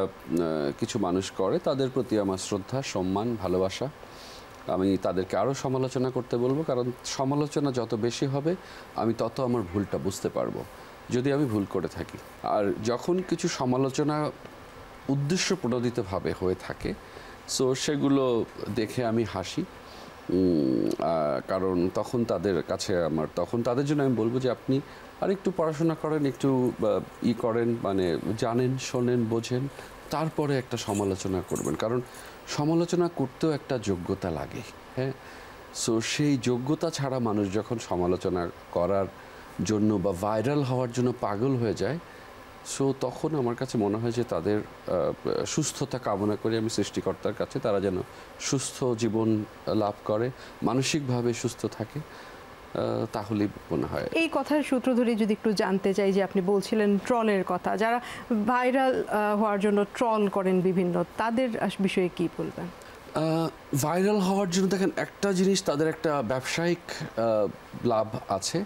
কিছু মানুষ করে, তাদের প্রতি আমার শ্রদ্ধা, সম্মান, ভালোবাসা। আমি তাদেরকে আরও সমালোচনা করতে বলবো, কারণ সমালোচনা যত বেশি হবে আমি তত আমার ভুলটা বুঝতে পারবো যদি আমি ভুল করে থাকি। আর যখন কিছু সমালোচনা উদ্দেশ্য প্রণোদিতভাবে হয়ে থাকে, সো সেগুলো দেখে আমি হাসি, কারণ তখন তাদের জন্য আমি বলবো যে আপনি আরেকটু পড়াশোনা করেন, একটু করেন, মানে জানেন, শোনেন, বোঝেন, তারপরে একটা সমালোচনা করবেন, কারণ সমালোচনা করতেও একটা যোগ্যতা লাগে। হ্যাঁ, সো সেই যোগ্যতা ছাড়া মানুষ যখন সমালোচনা করার জন্য বা ভাইরাল হওয়ার জন্য পাগল হয়ে যায়, সো তখন আমার কাছে মনে হয় যে তাদের সুস্থতা কামনা করি আমি সৃষ্টিকর্তার কাছে, তারা যেন সুস্থ জীবন লাভ করে, মানসিকভাবে সুস্থ থাকে, তাহলেই মনে হয়। এই কথার সূত্র ধরে যদি একটু জানতে চাই যে আপনি বলছিলেন ট্রলের কথা, যারা ভাইরাল হওয়ার জন্য ট্রল করেন বিভিন্ন, তাদের বিষয়ে কি বলবেন? ভাইরাল হওয়ার জন্য দেখেন একটা জিনিস, তাদের একটা ব্যবসায়িক লাভ আছে।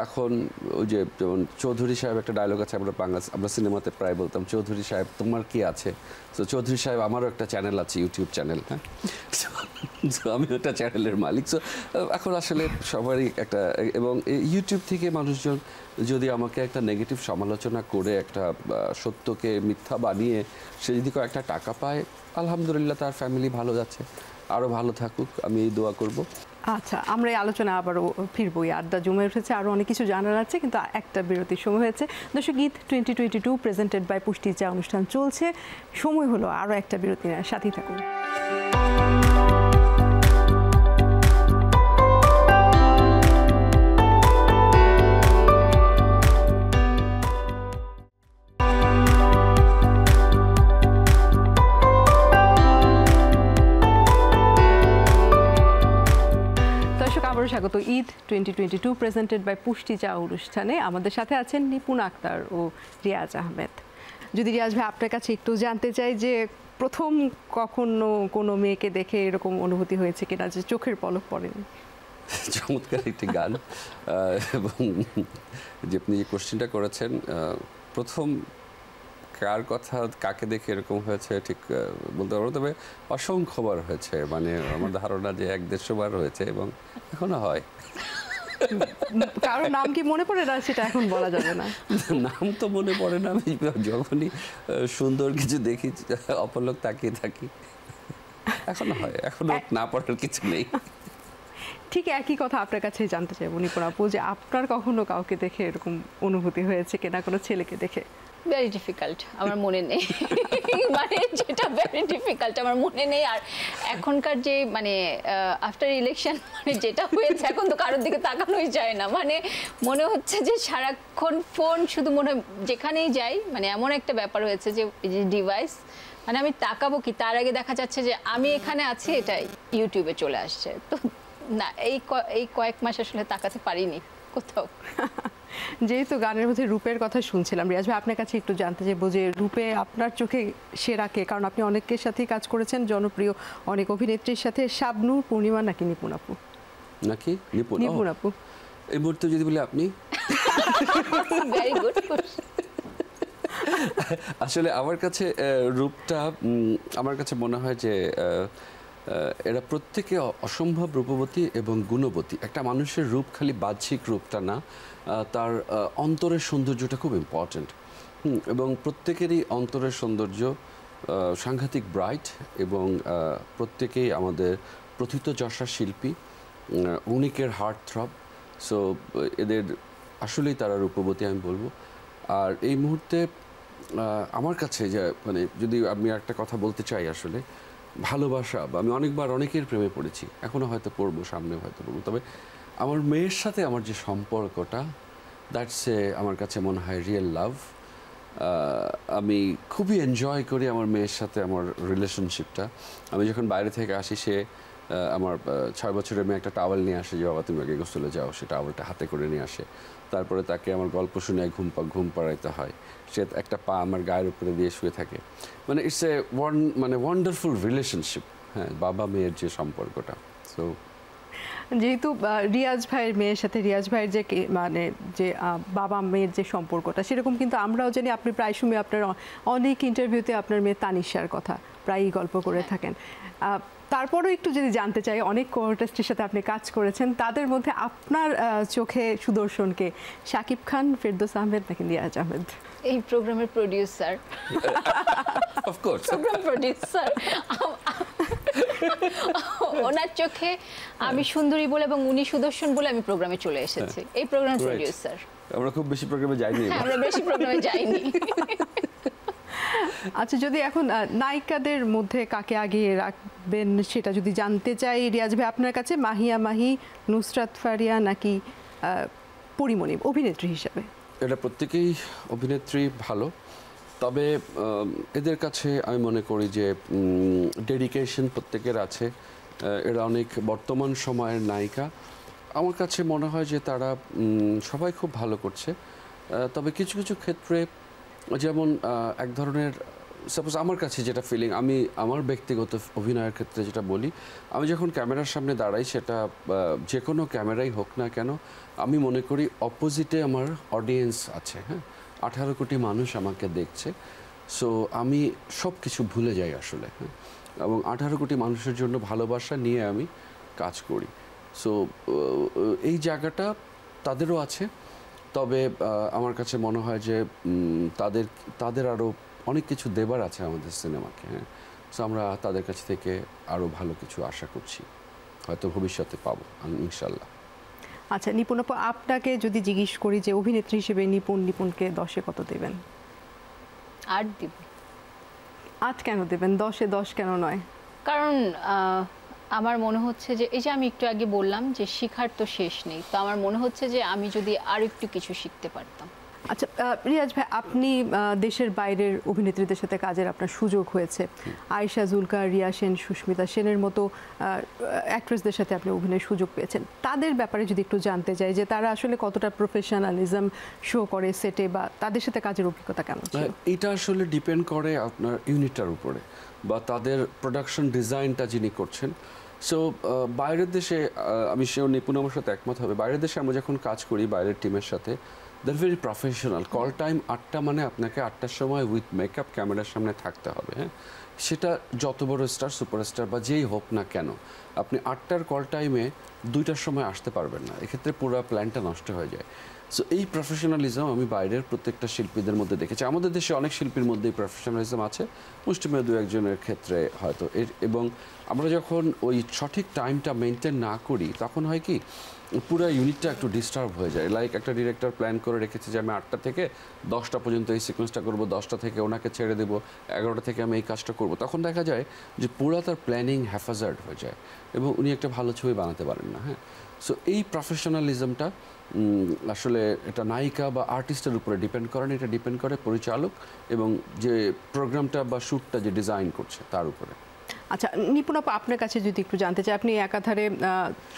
এখন ওই যে যেমন চৌধুরী সাহেব একটা ডায়লগ আছে, আমরা সিনেমাতে প্রায় বলতাম, চৌধুরী সাহেব তোমার কি আছে? তো চৌধুরী সাহেব আমারও একটা চ্যানেল আছে, ইউটিউব চ্যানেল। হ্যাঁ, আমি একটা চ্যানেলের মালিক। সো এখন আসলে সবারই একটা, এবং ইউটিউব থেকে মানুষজন যদি আমাকে একটা নেগেটিভ সমালোচনা করে একটা সত্যকে মিথ্যা বানিয়ে সে যদি কয়েকটা টাকা পায়, আলহামদুলিল্লাহ, তার ফ্যামিলি ভালো যাচ্ছে, আরও ভালো থাকুক, আমি এই দোয়া করব। আচ্ছা, আমরা এই আলোচনা আবারও ফিরবো, আড্ডা জমে উঠেছে, আরও অনেক কিছু জানার আছে, কিন্তু একটা বিরতির সময় হয়েছে। দর্শক, ঈদ 2022 প্রেজেন্টেড বাই পুষ্টি চা অনুষ্ঠান চলছে, সময় হলো আরও একটা বিরতি নেওয়ার, সাথেই থাকুন। স্বাগত ঈদ 2022 প্রেজেন্টেড বাই পুষ্টি চা অনুষ্ঠানে। আমাদের সাথে আছেন নিপুণ আক্তার ও রিয়াজ আহমেদ। যদি রিয়াজ ভাই আপনার কাছে একটু জানতে চাই যে প্রথম কখনো কোনো মেয়েকে দেখে এরকম অনুভূতি হয়েছে কিনা যে চোখের পলক পড়েনি? চমৎকার একটি গান, এবং যে আপনি যে কোশ্চেনটা করেছেন, প্রথম কার কথা কাকে দেখে এরকম হয়েছে ঠিক বলতে পারবো, তবে অসংখ্যবার হয়েছে, মানে আমার ধারণা যে 1-150 বার হয়েছে, এবং এখনো হয়। কারো নাম কি মনে পড়ে না সেটা এখন বলা যাবে না। নাম তো মনে পড়ে না, আমি যখনই সুন্দর কিছু দেখি অপলক তাকিয়ে থাকি, এখনো হয়, এখনো না পড়ার কিছু নেই। ঠিক একই কথা আপনার কাছে জানতে চাইবো নিপুণ আপু, যে আপনার কখনো কাউকে দেখে এরকম অনুভূতি হয়েছে কিনা, কোনো ছেলেকে দেখে? ভেরি ডিফিকাল্ট, আমার মনে নেই, মানে যেটা ভেরি ডিফিকাল্ট আমার মনে নেই। আর এখনকার যে মানে আফটার ইলেকশন মানে যেটা হয়েছে, এখন তো কারোর দিকে তাকানোই যায় না, মানে মনে হচ্ছে যে সারাক্ষণ ফোন, শুধু মনে হয় যেখানেই যাই, মানে এমন একটা ব্যাপার হয়েছে যে ডিভাইস, মানে আমি তাকাবো কি তার আগে দেখা যাচ্ছে যে আমি এখানে আছি, এটা ইউটিউবে চলে আসছে। তো না, এই কয়েক মাস আসলে তাকাতে পারিনি কোথাও। যেহেতু গানের মধ্যে রূপের কথা শুনছিলাম, রিয়াজ ভাই আপনার কাছে একটু জানতে চাইবো যে রূপে আপনার চোখে সেরা কে? কারণ আপনি অনেকের সাথেই কাজ করেছেন, জনপ্রিয় অনেক অভিনেত্রীর সাথে। শাবনূর, পূর্ণিমা নাকি নিপুণ আপু? নাকি নিপুণ আপু। এই মুহূর্তে যদি বলি আপনি। Very good. আসলে আমার কাছে রূপটা, আমার কাছে মনে হয় যে এরা প্রত্যেকে অসম্ভব রূপবতী এবং গুণবতী। একটা মানুষের রূপ খালি বাহ্যিক রূপটা না, তার অন্তরের সৌন্দর্যটা খুব ইম্পর্ট্যান্ট। এবং প্রত্যেকেরই অন্তরের সৌন্দর্য সাংঘাতিক ব্রাইট, এবং প্রত্যেকেই আমাদের প্রথিতযশা শিল্পী, অনেকের হার্ট থ্রব। সো এদের আসলেই তারা রূপবতী আমি বলবো। আর এই মুহূর্তে আমার কাছে যে মানে যদি আমি একটা কথা বলতে চাই, আসলে ভালোবাসা, বা আমি অনেকবার অনেকের প্রেমে পড়েছি, এখনও হয়তো পড়বো, সামনেও হয়তো পড়বো, তবে আমার মেয়ের সাথে আমার যে সম্পর্কটা, দ্যাটস আমার কাছে মনে হয় রিয়েল লাভ। আমি খুবই এনজয় করি আমার মেয়ের সাথে আমার রিলেশনশিপটা। আমি যখন বাইরে থেকে আসি, সে আমার 6 বছরের মেয়ে একটা টাওয়েল নিয়ে আসে যে বাবা তুমি আগে গোসলে যাও, সে টাওয়েলটা হাতে করে নিয়ে আসে। তারপরে তাকে আমার গল্প শুনে ঘুম পাড়াইতে হয়, সে একটা পা আমার গায়ের উপরে দিয়ে শুয়ে থাকে। মানে ইটস এ ওয়ান্ডারফুল রিলেশনশিপ, হ্যাঁ, বাবা মেয়ের যে সম্পর্কটা। সো যেহেতু রিয়াজ ভাইয়ের মেয়ের সাথে রিয়াজ ভাইয়ের যে মানে যে বাবা মেয়ের যে সম্পর্কটা সেরকম কিন্তু আমরাও জানি। আপনি প্রায় সময় আপনার অনেক ইন্টারভিউতে আপনার মেয়ে তানিশার কথা প্রায়ই গল্প করে থাকেন। তারপরেও একটু যদি জানতে চাই, অনেক কোয়ার্টার্সের সাথে আপনি কাজ করেছেন, তাদের মধ্যে আপনার চোখে সুদর্শনকে, শাকিব খান, ফেরদৌস আহমেদ নাকি রিয়াজ আহমেদ? এই প্রোগ্রামের producer, of course program producer, ওনার চোখে আমি সুন্দরী বলে এবং উনি সুদর্শন বলে আমি প্রোগ্রামে চলে এসেছি। এই প্রোগ্রামের প্রোডিউসার। আমরা খুব বেশি প্রোগ্রামে যাইনি। আমরা বেশি প্রোগ্রামে যাইনি। আচ্ছা, যদি এখন নায়িকাদের মধ্যে কাকে আগিয়ে রাখবেন সেটা যদি জানতে চাই রিয়াজ ভাই আপনার কাছে, মাহিয়া মাহি, নুসরাত ফারিয়া নাকি পরিমণি অভিনেত্রী হিসাবে? এটা প্রত্যেকেই অভিনেত্রী ভালো, তবে এদের কাছে আমি মনে করি যে ডেডিকেশন প্রত্যেকের আছে। এরা অনেক বর্তমান সময়ের নায়িকা। আমার কাছে মনে হয় যে তারা সবাই খুব ভালো করছে। তবে কিছু কিছু ক্ষেত্রে যেমন এক ধরনের, সাপোজ আমার কাছে যেটা ফিলিং, আমি আমার ব্যক্তিগত অভিনয়ের ক্ষেত্রে যেটা বলি, আমি যখন ক্যামেরার সামনে দাঁড়াই, সেটা যে কোনো ক্যামেরাই হোক না কেন, আমি মনে করি অপোজিটে আমার অডিয়েন্স আছে, হ্যাঁ, 18 কোটি মানুষ আমাকে দেখছে। সো আমি সব কিছু ভুলে যাই আসলে, হ্যাঁ, এবং 18 কোটি মানুষের জন্য ভালোবাসা নিয়ে আমি কাজ করি। সো এই জায়গাটা তাদেরও আছে। তবে আমার কাছে মনে হয় যে তাদের আরও অনেক কিছু দেবার আছে আমাদের সিনেমাকে, হ্যাঁ। সো আমরা তাদের কাছ থেকে আরও ভালো কিছু আশা করছি, হয়তো ভবিষ্যতে পাবো ইনশাল্লাহ। আচ্ছা নিপুণ আপু, আপনাকে যদি জিজ্ঞেস করি যে অভিনেত্রী হিসেবে নিপুণকে 10-এ কত দেবেন? 8 দিব। 8 কেন দেবেন? 10-এ 10 কেন নয়? কারণ আমার মনে হচ্ছে যে এই যে আমি একটু আগে বললাম যে শিখার তো শেষ নেই, তো আমার মনে হচ্ছে যে আমি যদি আর একটু কিছু শিখতে পারতাম। আচ্ছা রিয়াজ ভাই, আপনি দেশের বাইরের অভিনেত্রীদের সাথে কাজের আপনার সুযোগ হয়েছে, আয়েশা জুলকার, রিয়া সেন, সুস্মিতা সেনের মতো অ্যাক্ট্রেসদের সাথে আপনি অভিনয়ের সুযোগ পেয়েছেন। তাদের ব্যাপারে যদি একটু জানতে চাই যে তারা আসলে কতটা প্রফেশনালিজম শো করে সেটে, বা তাদের সাথে কাজের অভিজ্ঞতা কেমন ছিল? এটা আসলে ডিপেন্ড করে আপনার ইউনিটটার উপরে বা তাদের প্রোডাকশন ডিজাইনটা যিনি করছেন। সো বাইরের দেশে, আমি সেও নিপুণ আমার সাথে একমত হবে, বাইরের দেশে আমরা যখন কাজ করি বাইরের টিমের সাথে, that very professional. Call time 8টা, মানে আপনাকে 8টার সময় উইথ মেকআপ ক্যামেরার সামনে থাকতে হবে, হ্যাঁ। সেটা যত বড় স্টার, সুপারস্টার বা যেই হোক না কেন, আপনি 8টার কল টাইমে 2টার সময় আসতে পারবেন না, এক্ষেত্রে পুরো প্ল্যানটা নষ্ট হয়ে যায়। সো এই প্রফেশনালিজম আমি বাইরের প্রত্যেকটা শিল্পীদের মধ্যে দেখেছি। আমাদের দেশে অনেক শিল্পীর মধ্যে এই প্রফেশনালিজম আছে, মুষ্টিমেয় 2-1জনের ক্ষেত্রে হয়তো এবং আমরা যখন ওই সঠিক টাইমটা মেনটেন না করি, তখন হয় কি পুরো ইউনিটটা একটু ডিস্টার্ব হয়ে যায়। লাইক একটা ডিরেক্টর প্ল্যান করে রেখেছে যে আমি 8টা থেকে 10টা পর্যন্ত এই সিকোয়েন্সটা করবো, 10টা থেকে ওনাকে ছেড়ে দেবো, 11টা থেকে আমি এই কাজটা করবো। তখন দেখা যায় যে পুরো তার প্ল্যানিং হ্যাফাজার্ড হয়ে যায় এবং উনি একটা ভালো ছবি বানাতে পারেন না, হ্যাঁ। সো এই প্রফেশনালিজমটা আসলে এটা নায়িকা বা আর্টিস্টের উপরে ডিপেন্ড করে না, এটা ডিপেন্ড করে পরিচালক এবং যে প্রোগ্রামটা বা শ্যুটটা যে ডিজাইন করছে তার উপরে। আচ্ছা নিপুণ আপু, আপনার কাছে যদি একটু জানতে চাই, আপনি একাধারে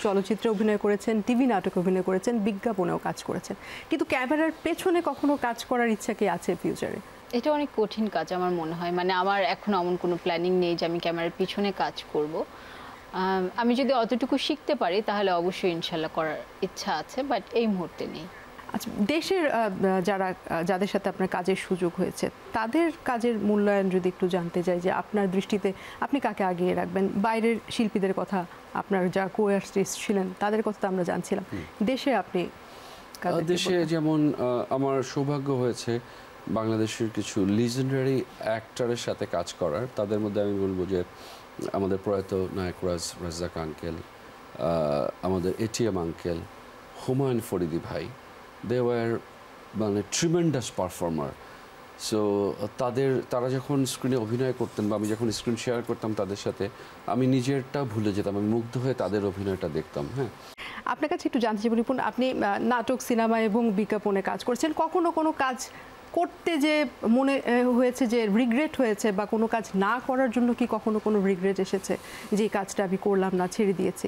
চলচ্চিত্রে অভিনয় করেছেন, টিভি নাটকে অভিনয় করেছেন, বিজ্ঞাপনেও কাজ করেছেন, কিন্তু ক্যামেরার পেছনে কখনো কাজ করার ইচ্ছা কি আছে ফিউচারে? এটা অনেক কঠিন কাজ আমার মনে হয়, মানে আমার এখন এমন কোনো প্ল্যানিং নেই যে আমি ক্যামেরার পিছনে কাজ করব। আমি যদি অতটুকু শিখতে পারি তাহলে অবশ্যই ইনশাল্লাহ করার ইচ্ছা আছে, বাট এই মুহূর্তে নেই। আচ্ছা, দেশের যাদের সাথে আপনার কাজের সুযোগ হয়েছে তাদের কাজের মূল্যায়ন যদি একটু জানতে চাই, যে আপনার দৃষ্টিতে আপনি কাকে আগিয়ে রাখবেন? বাইরের শিল্পীদের কথা, আপনার যা কো-আর্টিস্ট ছিলেন তাদের কথা তো আমরা জানছিলাম, দেশে আপনি দেশে যেমন আমার সৌভাগ্য হয়েছে বাংলাদেশের কিছু লিজেন্ডারি অ্যাক্টরের সাথে কাজ করার। তাদের মধ্যে আমি বলবো যে আমাদের প্রয়াত নায়ক রাজ্জাক আঙ্কেল, আমাদের এটিএম আঙ্কেল, হুমায়ুন ফরিদি ভাই, দে ওয়ার মানে ট্রিমেন্ডাস পারফর্মার। সো তারা যখন স্ক্রিনে অভিনয় করতেন বা আমি যখন স্ক্রিন শেয়ার করতাম তাদের সাথে, আমি নিজেরটা ভুলে যেতাম, আমি মুগ্ধ হয়ে তাদের অভিনয়টা দেখতাম। হ্যাঁ, আপনার কাছে একটু জানতে চাই নিপুণ, আপনি নাটক, সিনেমা এবং বিজ্ঞাপনে কাজ করছেন, কখনো কোনো কাজ করতে যে মনে হয়েছে যে রিগ্রেট হয়েছে, বা কোনো কাজ না করার জন্য কি কখনো কোনো রিগ্রেট এসেছে যে এই কাজটা আমি করলাম না, ছেড়ে দিয়েছি?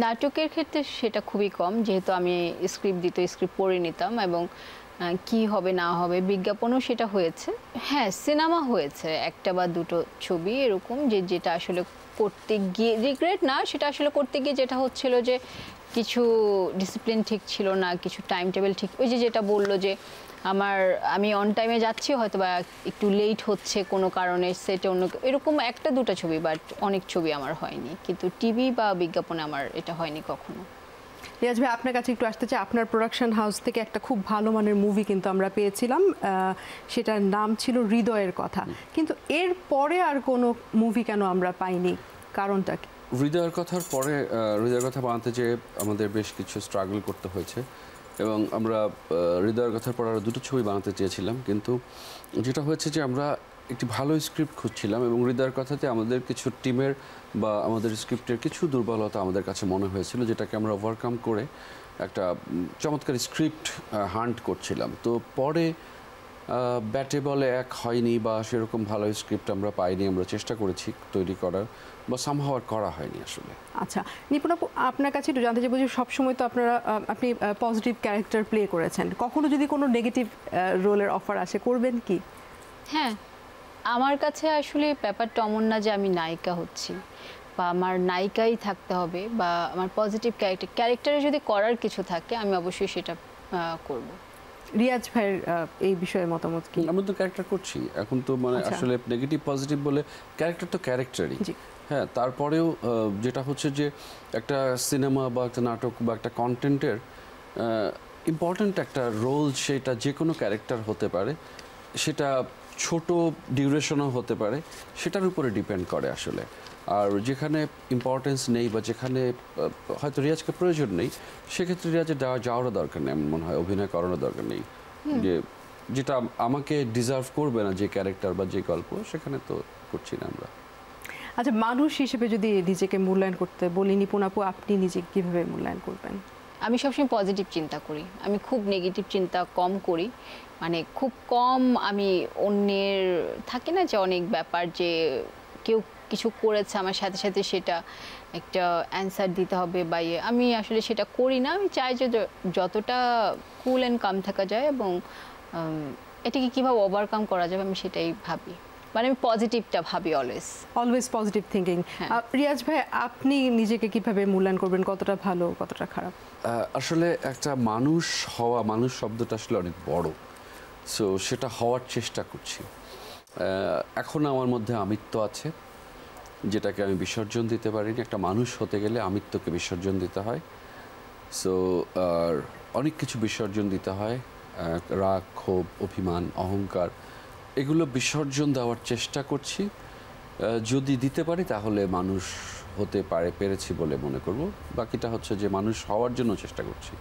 নাটকের ক্ষেত্রে সেটা খুবই কম, যেহেতু আমি স্ক্রিপ্ট পড়ে নিতাম এবং কি হবে না হবে, বিজ্ঞাপনও সেটা হয়েছে। হ্যাঁ, সিনেমা হয়েছে একটা বা দুটো ছবি এরকম যেটা আসলে করতে গিয়ে রিগ্রেট না, সেটা আসলে করতে গিয়ে যেটা হচ্ছিল যে কিছু ডিসিপ্লিন ঠিক ছিল না, কিছু টাইম টেবিল ঠিক, ওই যেটা বললো যে আমি অন টাইমে যাচ্ছি, হয়তো বা একটু লেট হচ্ছে কোনো কারণে সেটে অন্য এরকম একটা দুটো ছবি, বাট অনেক ছবি আমার হয়নি, কিন্তু টিভি বা বিজ্ঞাপনে আমার এটা হয়নি কখনো। রিয়াজ ভাই, আপনার কাছে একটু আসতে চাই, আপনার প্রোডাকশন হাউস থেকে একটা খুব ভালো মানের মুভি কিন্তু আমরা পেয়েছিলাম, সেটার নাম ছিল হৃদয়ের কথা, কিন্তু এর পরে আর কোনো মুভি কেন আমরা পাইনি, কারণটা কি? হৃদয়ের কথার পরে হৃদয়ের কথা বানাতে যে আমাদের বেশ কিছু স্ট্রাগল করতে হয়েছে, এবং আমরা হৃদয়ের কথার পর আরও দুটো ছবি বানাতে চেয়েছিলাম, কিন্তু যেটা হয়েছে যে আমরা একটি ভালো স্ক্রিপ্ট খুঁজছিলাম, এবং হৃদয়ের কথাতে আমাদের কিছু টিমের বা আমাদের স্ক্রিপ্টের কিছু দুর্বলতা আমাদের কাছে মনে হয়েছিল, যেটাকে আমরা ওভারকাম করে একটা চমৎকার স্ক্রিপ্ট হান্ট করছিলাম। তো পরে ব্যাটে বলে এক হয়নি, বা সেরকম ভালো স্ক্রিপ্ট আমরা পাইনি, আমরা চেষ্টা করেছি তৈরি করার, বা সামহাও আর করা হয়নি আসলে। আচ্ছা নিপুণ আপু, আপনার কাছে একটু জানতে চাইবো যে সবসময় তো আপনি পজিটিভ ক্যারেক্টার প্লে করেছেন, কখনো যদি কোনো নেগেটিভ রোলের অফার আসে করবেন কি? হ্যাঁ, আমার কাছে আসলে ব্যাপারটা অমন না যে আমি নায়িকা হচ্ছি বা আমার নায়িকাই থাকতে হবে, বা আমার পজিটিভ ক্যারেক্টারে যদি করার কিছু থাকে আমি অবশ্যই সেটা করব। রিয়াজ ভাইয়ের এই বিষয়ে মতামত কি? আমরা তো ক্যারেক্টার করছি এখন, তো মানে আসলে নেগেটিভ পজিটিভ বলে ক্যারেক্টার তো ক্যারেক্টারই। হ্যাঁ, তারপরেও যেটা হচ্ছে যে একটা সিনেমা বা একটা নাটক বা একটা কন্টেন্টের ইম্পর্ট্যান্ট একটা রোল, সেটা যে কোনো ক্যারেক্টার হতে পারে, সেটা ছোট ডিউরেশনও হতে পারে, সেটার উপরে ডিপেন্ড করে আসলে। আর যেখানে ইম্পর্টেন্স নেই বা যেখানে হয়তো রিয়াজকে প্রয়োজন নেই, সেক্ষেত্রে রিয়াজের যাওয়ারও দরকার নেই, এমন মনে হয় অভিনয় করানোর দরকার নেই। যেটা আমাকে ডিজার্ভ করবে না যে ক্যারেক্টার বা যে গল্প, সেখানে তো করছি না আমরা। আচ্ছা, মানুষ হিসেবে যদি নিজেকে মূল্যায়ন করতে বলি, নিপুণ আপু আপনি নিজেকে কিভাবে মূল্যায়ন করবেন? আমি সবসময় পজিটিভ চিন্তা করি, আমি খুব নেগেটিভ চিন্তা কম করি, মানে খুব কম। আমি অন্যের থাকে না যে অনেক ব্যাপার, যে কেউ কিছু করেছে আমার সাথে সাথে সেটা একটা অ্যান্সার দিতে হবে বা আমি আসলে সেটা করি না। আমি চাই যে যতটা কুল অ্যান্ড কাম থাকা যায়, এবং এটাকে কীভাবে ওভারকাম করা যাবে আমি সেটাই ভাবি, মানে আমি পজিটিভটা ভাবি অলওয়েজ পজিটিভ থিঙ্কিং। রিয়াজ ভাই, আপনি নিজেকে কিভাবে মূল্যায়ন করবেন, কতটা ভালো কতটা খারাপ? আসলে একটা মানুষ হওয়া, মানুষ শব্দটা আসলে অনেক বড়, সো সেটা হওয়ার চেষ্টা করছি। এখন আমার মধ্যে আমিত্ব আছে, যেটাকে আমি বিসর্জন দিতে পারিনি। একটা মানুষ হতে গেলে আমিত্বকে বিসর্জন দিতে হয়, সো আর অনেক কিছু বিসর্জন দিতে হয়, রাগ, ক্ষোভ, অভিমান, অহংকার, এগুলো বিসর্জন দেওয়ার চেষ্টা করছি। যদি দিতে পারি তাহলে মানুষ হতে পেরেছি বলে মনে করব। বাকিটা হচ্ছে যে মানুষ হওয়ার জন্য চেষ্টা করছি।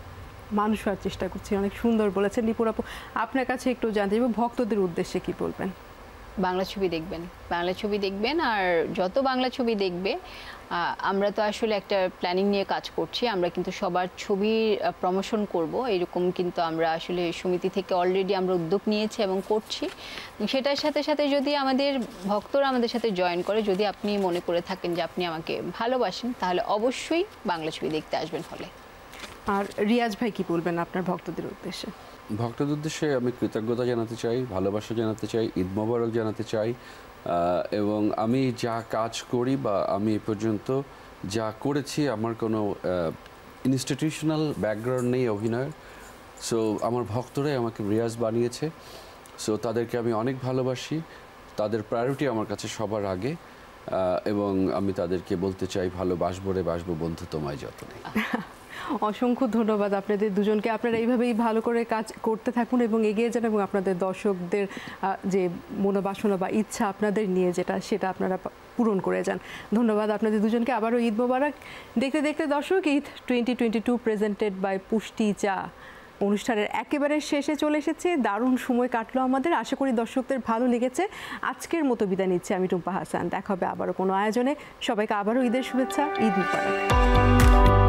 মানুষ হওয়ার চেষ্টা করছি, অনেক সুন্দর বলেছেন নিপুণ আপু। আপনার কাছে একটু জানতে চাইব, ভক্তদের উদ্দেশ্যে কি বলবেন? বাংলা ছবি দেখবেন, আর যত বাংলা ছবি দেখবে, আমরা তো আসলে একটা প্ল্যানিং নিয়ে কাজ করছি। আমরা কিন্তু সবার ছবি প্রমোশন করব, এরকম কিন্তু আমরা আসলে সমিতি থেকে অলরেডি আমরা উদ্যোগ নিয়েছি এবং করছি। সেটার সাথে সাথে যদি আমাদের ভক্তরা আমাদের সাথে জয়েন করে, যদি আপনি মনে করে থাকেন যে আপনি আমাকে ভালোবাসেন, তাহলে অবশ্যই বাংলা ছবি দেখতে আসবেন হলে। আর রিয়াজ ভাই কি বলবেন আপনার ভক্তদের উদ্দেশ্যে? ভক্তদের উদ্দেশ্যে আমি কৃতজ্ঞতা জানাতে চাই, ভালোবাসা জানাতে চাই, ঈদ মোবারক জানাতে চাই, এবং আমি যা কাজ করি বা আমি এ পর্যন্ত যা করেছি, আমার কোনো ইনস্টিটিউশনাল ব্যাকগ্রাউন্ড নেই অভিনয়ের। সো আমার ভক্তরাই আমাকে রিয়াজ বানিয়েছে, সো তাদেরকে আমি অনেক ভালোবাসি, তাদের প্রায়োরিটি আমার কাছে সবার আগে, এবং আমি তাদেরকে বলতে চাই, ভালোবাসবো রে বাসবো বন্ধু তোমায় যতনে। অসংখ্য ধন্যবাদ আপনাদের দুজনকে। আপনারা এইভাবেই ভালো করে কাজ করতে থাকুন এবং এগিয়ে যান, এবং আপনাদের দর্শকদের যে মনোবাসনা বা ইচ্ছা আপনাদের নিয়ে সেটা আপনারা পূরণ করে যান। ধন্যবাদ আপনাদের দুজনকে। আবারও ঈদ মোবারক। দেখতে দেখতে দর্শক, ঈদ 2022 প্রেজেন্টেড বাই পুষ্টি চা অনুষ্ঠানের একেবারে শেষে চলে এসেছে। দারুণ সময় কাটলো আমাদের। আশা করি দর্শকদের ভালো লেগেছে। আজকের মতো বিদায় নিচ্ছি আমি টুম্পা হাসান। দেখা হবে আবারও কোনো আয়োজনে। সবাইকে আবারও ঈদের শুভেচ্ছা। ঈদ মোবারক।